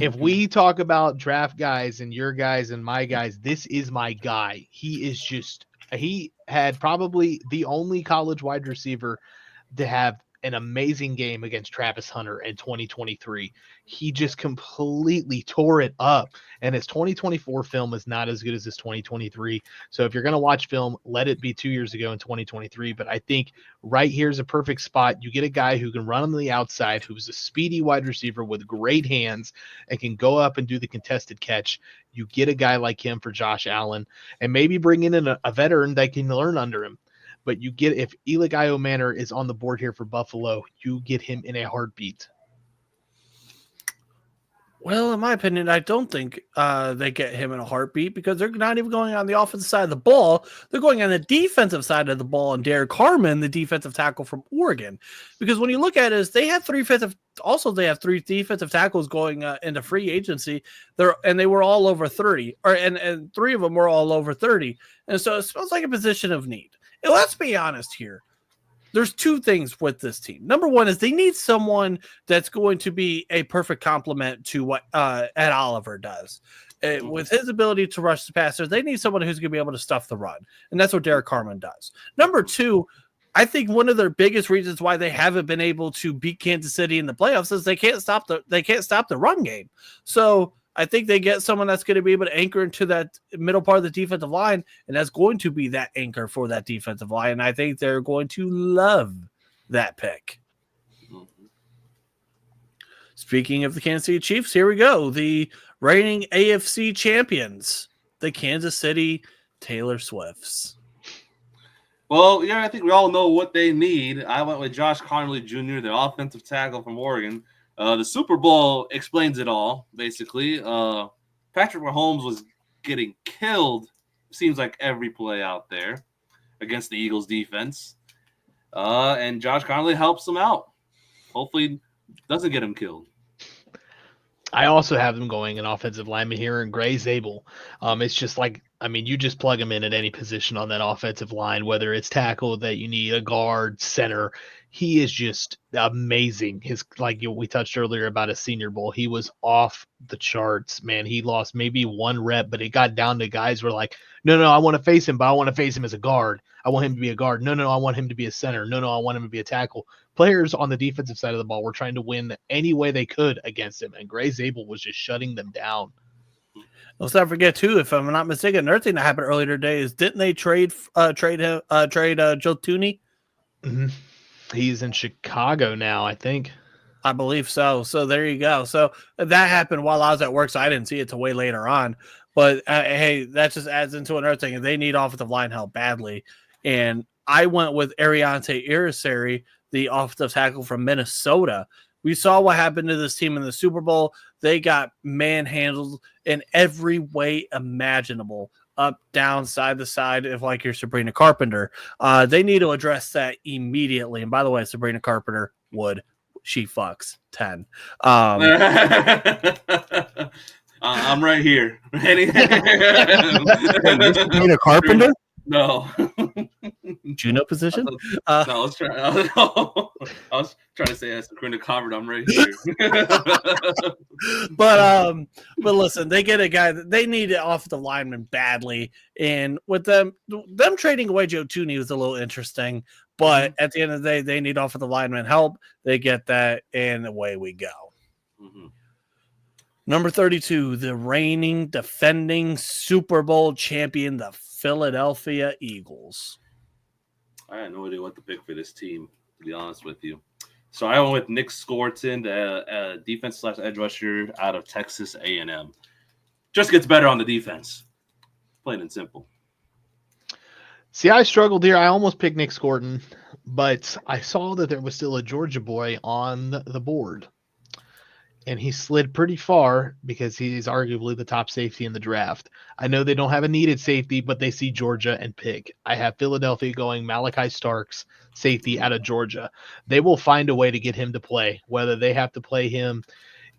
If we talk about draft guys and your guys and my guys, this is my guy. He had probably the only college wide receiver to have an amazing game against Travis Hunter in 2023. He just completely tore it up. And his 2024 film is not as good as his 2023. So if you're going to watch film, let it be 2 years ago in 2023. But I think right here is a perfect spot. You get a guy who can run on the outside, who's a speedy wide receiver with great hands and can go up and do the contested catch. You get a guy like him for Josh Allen and maybe bring in a veteran that can learn under him. But you get, if Alec Iomanor is on the board here for Buffalo, you get him in a heartbeat.
Well, in my opinion, I don't think they get him in a heartbeat because they're not even going on the offensive side of the ball. They're going on the defensive side of the ball, and Derek Harmon, the defensive tackle from Oregon. Because when you look at it, they have three defensive tackles going into free agency. They were all over 30, and three of them were all over 30. And so it smells like a position of need. And let's be honest here. There's two things with this team. Number one is they need someone that's going to be a perfect complement to what Ed Oliver does. With his ability to rush the passer, they need someone who's going to be able to stuff the run. And that's what Derek Harmon does. Number two, I think one of their biggest reasons why they haven't been able to beat Kansas City in the playoffs is they can't stop the run game. So I think they get someone that's going to be able to anchor into that middle part of the defensive line, and that's going to be that anchor for that defensive line. And I think they're going to love that pick. Speaking of the Kansas City Chiefs, here we go. The reigning AFC champions, the Kansas City Taylor Swifts.
Well, yeah, I think we all know what they need. I went with Josh Connerly Jr., the offensive tackle from Oregon. The Super Bowl explains it all, basically. Patrick Mahomes was getting killed, seems like every play out there against the Eagles defense. And Josh Connerly helps them out. Hopefully doesn't get him killed.
I also have them going an offensive lineman here in Gray Zabel. It's just like, you just plug him in at any position on that offensive line, whether it's tackle that you need, a guard, center. He is just amazing. We touched earlier about his Senior Bowl. He was off the charts, man. He lost maybe one rep, but it got down to guys were like, no, I want to face him, but I want to face him as a guard. I want him to be a guard. No, I want him to be a center. No, I want him to be a tackle. Players on the defensive side of the ball were trying to win any way they could against him, and Gray Zabel was just shutting them down.
Let's not forget too, if I'm not mistaken, another thing that happened earlier today is didn't they trade Joe Thuney?
Mm-hmm. He's in Chicago now, I think.
I believe so. So there you go. So that happened while I was at work, so I didn't see it till way later on. But hey, that just adds into another thing. They need offensive line help badly, and I went with Ariante Irisari, the offensive tackle from Minnesota. We saw what happened to this team in the Super Bowl. They got manhandled in every way imaginable, up, down, side to side, if like you're Sabrina Carpenter. They need to address that immediately. And by the way, Sabrina Carpenter would. She fucks 10.
I'm right here.
Sabrina Carpenter?
No.
Juno position?
No, I was trying to say as Sabrina Convert, I'm right here.
But listen, they get a guy that they need an offensive lineman badly, and with them trading away Joe Tooney was a little interesting. But at the end of the day, they need offensive lineman help. They get that, and away we go. Number 32, the reigning, defending Super Bowl champion, the Philadelphia Eagles.
I had no idea what to pick for this team, to be honest with you. So I went with Nick Scorton, the defense/edge rusher out of Texas A&M. Just gets better on the defense. Plain and simple.
See, I struggled here. I almost picked Nick Scorton, but I saw that there was still a Georgia boy on the board. And he slid pretty far because he's arguably the top safety in the draft. I know they don't have a needed safety, but they see Georgia and pick. I have Philadelphia going Malachi Starks, safety out of Georgia. They will find a way to get him to play, whether they have to play him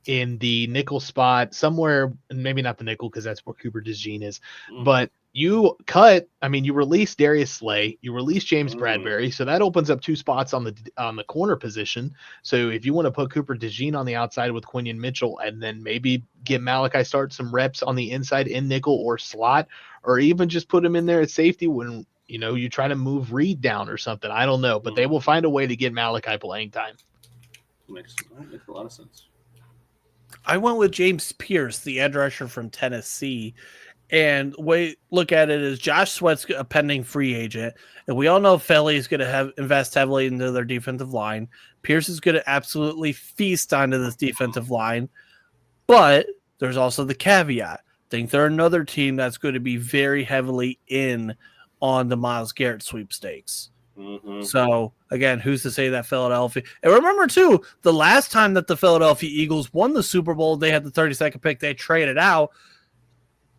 in the nickel spot somewhere, maybe not the nickel because that's where Cooper DeJean is, but you release Darius Slay, you release James Bradbury, so that opens up two spots on the corner position. So if you want to put Cooper DeJean on the outside with Quinion Mitchell, and then maybe get Malachi Start some reps on the inside in nickel or slot, or even just put him in there at safety when you try to move Reed down or something. I don't know, but they will find a way to get Malachi playing time.
Makes a lot of sense.
I went with James Pierce, the edge rusher from Tennessee. And look at it as Josh Sweat's a pending free agent. And we all know Philly is going to invest heavily into their defensive line. Pierce is going to absolutely feast onto this defensive line. But there's also the caveat. I think they're another team that's going to be very heavily in on the Myles Garrett sweepstakes. So, again, who's to say that Philadelphia... And remember, too, the last time that the Philadelphia Eagles won the Super Bowl, they had the 32nd pick. They traded out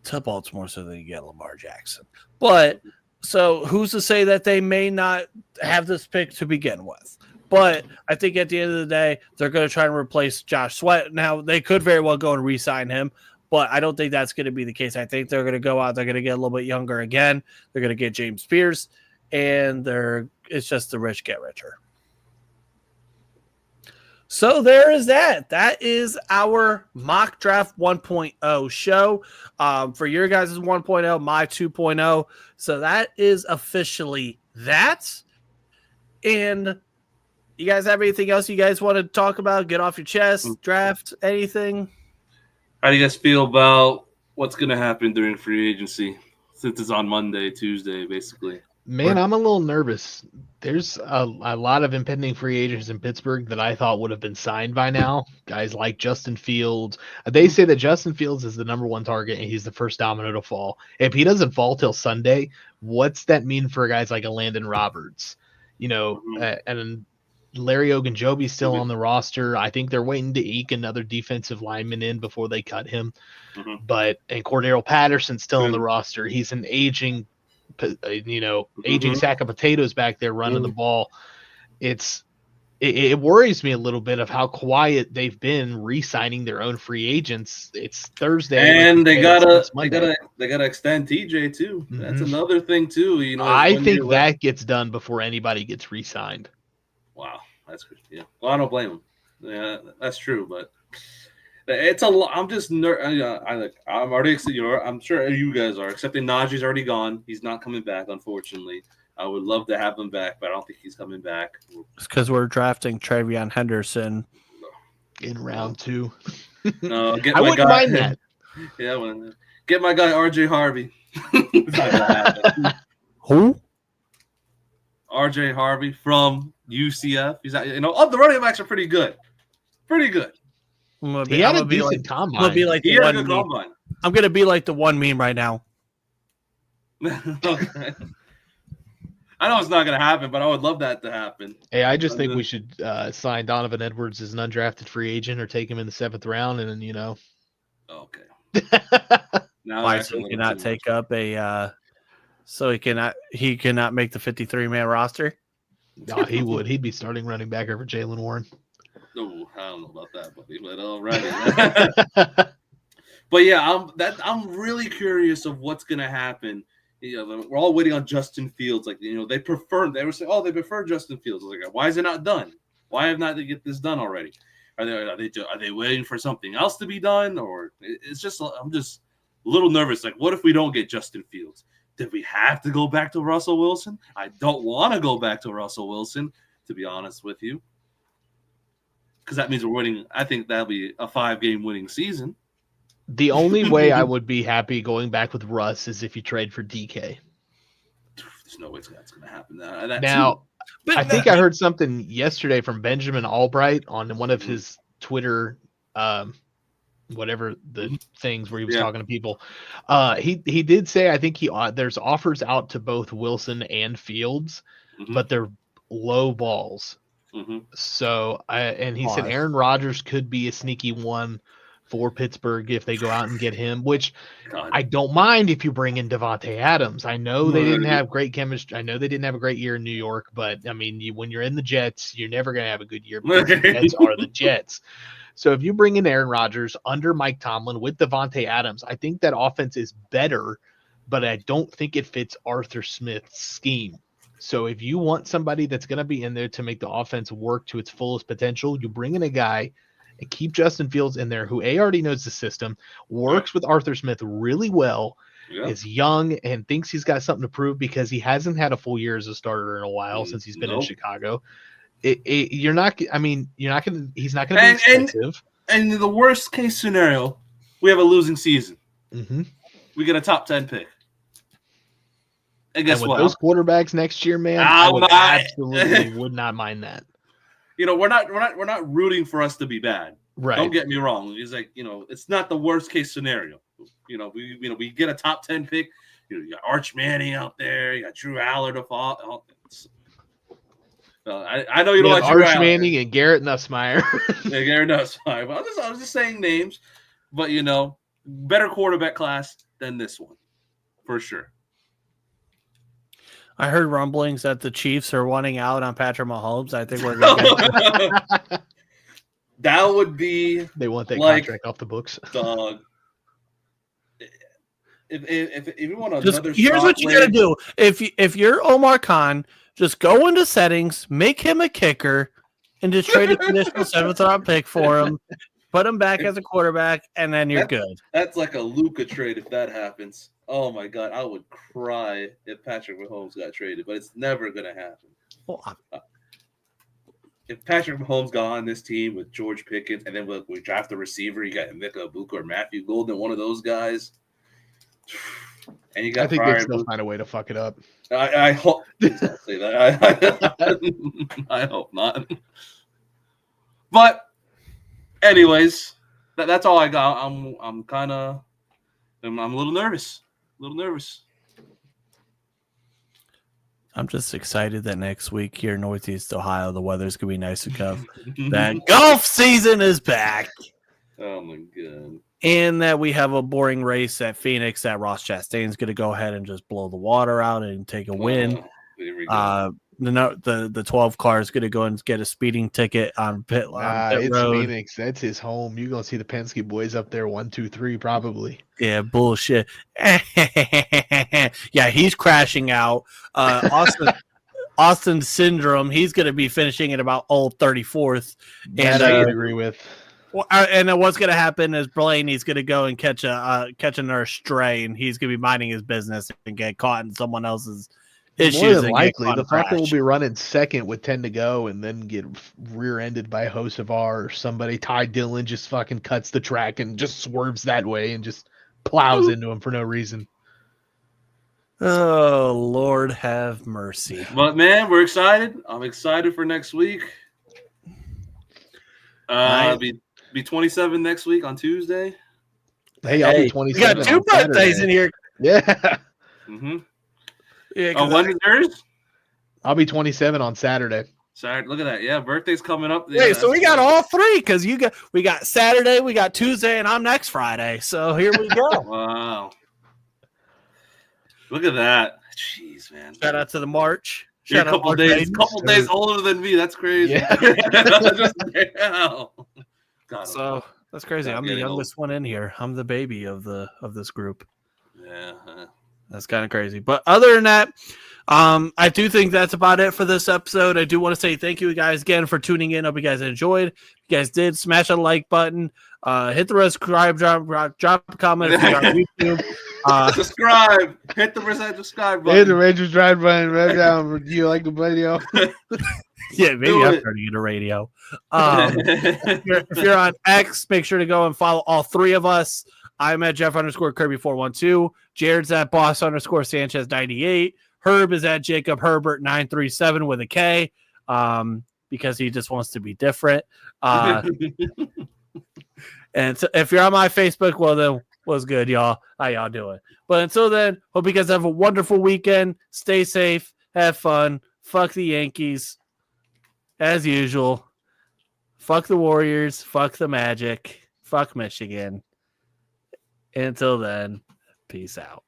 to Baltimore so they get Lamar Jackson. But, so who's to say that they may not have this pick to begin with? But I think at the end of the day, they're going to try and replace Josh Sweat. Now, they could very well go and re-sign him, but I don't think that's going to be the case. I think they're going to go out. They're going to get a little bit younger again. They're going to get James Pierce. And it's just the rich get richer. So there is that. That is our mock draft 1.0 show. For your guys' 1.0, my 2.0. So that is officially that. And you guys have anything else you guys want to talk about? Get off your chest, draft, anything?
How do you guys feel about what's going to happen during free agency? Since it's on Monday, Tuesday, basically.
Man, I'm a little nervous. There's a lot of impending free agents in Pittsburgh that I thought would have been signed by now. Guys like Justin Fields. They say that Justin Fields is the number one target and he's the first domino to fall. If he doesn't fall till Sunday, what's that mean for guys like a Landon Roberts? And Larry Ogunjobi's still on the roster. I think they're waiting to eke another defensive lineman in before they cut him. And Cordero Patterson's still on the roster. He's an aging sack of potatoes back there running the ball. It worries me a little bit of how quiet they've been re-signing their own free agents. It's Thursday,
and they gotta extend TJ too. That's another thing too.
I think that gets done before anybody gets re-signed.
Wow, that's good. Yeah, well, I don't blame them. Yeah, that's true, but. It's a lot. I'm just I'm already. I'm sure you guys are. Excepting Najee's already gone. He's not coming back, unfortunately. I would love to have him back, but I don't think he's coming back.
It's because we're drafting Travion Henderson
in round 2.
No,
I wouldn't mind that.
Yeah, get my guy RJ Harvey.
Who?
RJ Harvey from UCF. He's the running backs are pretty good. Pretty good.
He had a decent combine. I'm
going to be like the one meme right now.
Okay. I know it's not going to happen, but I would love that to happen.
Hey, I just think we should sign Donovan Edwards as an undrafted free agent or take him in the 7th round, and then
Okay. Now
why so he cannot take up a so he cannot make the 53-man roster?
No, he would. He'd be starting running back over Jaylen Warren.
No, I don't know about that, buddy. But alrighty. But yeah, I'm really curious of what's gonna happen we're all waiting on Justin Fields. Like, they were saying, oh, they prefer Justin Fields. I was like, why is it not done? Why have not they get this done already? Are they waiting for something else to be done? Or it's just, I'm just a little nervous. Like, what if we don't get Justin Fields? Did we have to go back to Russell Wilson? I don't want to go back to Russell Wilson, to be honest with you. Because that means we're winning. I think that'll be a 5-game winning season.
The only way I would be happy going back with Russ is if you trade for DK.
There's no way that's going to happen.
I think I heard something yesterday from Benjamin Albright on one of his Twitter, whatever the things where he was talking to people. He did say, I think there's offers out to both Wilson and Fields, but they're low balls. So he said Aaron Rodgers could be a sneaky one for Pittsburgh if they go out and get him, which I don't mind if you bring in Devontae Adams. I know they didn't have great chemistry. I know they didn't have a great year in New York, but I mean, when you're in the Jets, you're never going to have a good year because the Jets are the Jets. So if you bring in Aaron Rodgers under Mike Tomlin with Devontae Adams, I think that offense is better, but I don't think it fits Arthur Smith's scheme. So if you want somebody that's going to be in there to make the offense work to its fullest potential, you bring in a guy and keep Justin Fields in there who already knows the system, works with Arthur Smith really well, is young, and thinks he's got something to prove because he hasn't had a full year as a starter in a while since he's been in Chicago. He's not going to be expensive.
And the worst case scenario, we have a losing season. We get a top 10 pick. And guess what?
Those quarterbacks next year, man, I absolutely would not mind that.
We're not rooting for us to be bad.
Right.
Don't get me wrong. It's like, it's not the worst case scenario. We get a top 10 pick. You got Arch Manning out there. You got Drew Aller to fall. I know you don't like
Arch Manning and Garrett Nussmeier.
Yeah, Garrett Nussmeier. I was just saying names, but better quarterback class than this one, for sure.
I heard rumblings that the Chiefs are wanting out on Patrick Mahomes. I think we're going to get
that would be.
They want that contract off the books.
Dog. If you want another,
here's what you got to do. If you're Omar Khan, just go into settings, make him a kicker, and just trade a conditional 7th-round pick for him. Put him back as a quarterback, and then you're good. That's
like a Luka trade if that happens. Oh, my God. I would cry if Patrick Mahomes got traded, but it's never going to happen.
Well,
if Patrick Mahomes got on this team with George Pickens, and then we draft a receiver, you got Emeka Ibuka or Matthew Golden, one of those guys. And you got
I think they still find a way to fuck it up.
I hope. Say that. I hope not. But anyways, that's all I got. I'm a little nervous.
I'm just excited that next week here in Northeast Ohio, the weather's gonna be nice and tough. That golf season is back.
Oh my God.
And that we have a boring race at Phoenix that Ross Chastain's going to go ahead and just blow the water out and take a win.
There we go.
The 12 car is going to go and get a speeding ticket on pit
it's
road.
Phoenix. That's his home. You're going to see the Penske boys up there 1, 2, 3 probably.
Yeah, bullshit. Yeah, he's crashing out. Austin Syndrome, he's going to be finishing at about 34th.
That I would agree with.
Well, and then what's going to happen is Blaney's going to go and catch another stray, and he's going to be minding his business and get caught in someone else's issues.
More than likely, the fucker will be running second with 10 to go, and then get rear-ended by Hocevar or somebody. Ty Dillon just fucking cuts the track and just swerves that way and just plows into him for no reason.
Oh, Lord have mercy.
But man, we're excited. I'm excited for next week. Be 27 next week on Tuesday.
Hey, I'll be 27.
We got 2 birthdays in here.
Yeah.
Mm-hmm.
Yeah.
When is yours?
I'll be 27 on Saturday.
Saturday. Look at that. Yeah, birthday's coming up.
Wait, so we got all 3 because we got Saturday, we got Tuesday, and I'm next Friday. So here we go.
Wow. Look at that. Jeez, man.
Shout out to the March.
You're a couple days older than me. That's crazy.
Yeah.
God,
so that's crazy. I'm the youngest one in here. I'm the baby of this group.
Yeah.
That's kind of crazy. But other than that, I do think that's about it for this episode. I do want to say thank you guys again for tuning in. Hope you guys enjoyed. If you guys did, smash that like button. Hit the subscribe, drop a comment if you're on YouTube.
Subscribe. Hit the subscribe button.
Hit the radio drive button right down. Do you like the video?
Yeah, maybe I'm starting to get a radio. If you're on X, make sure to go and follow all three of us. I'm at Jeff_Kirby412. Jared's at Boss_Sanchez98. Herb is at Jacob Herbert937 with a K, because he just wants to be different. And so if you're on my Facebook, well then, what's good, y'all? How y'all doing? But until then, hope you guys have a wonderful weekend. Stay safe. Have fun. Fuck the Yankees. As usual. Fuck the Warriors. Fuck the Magic. Fuck Michigan. Until then, peace out.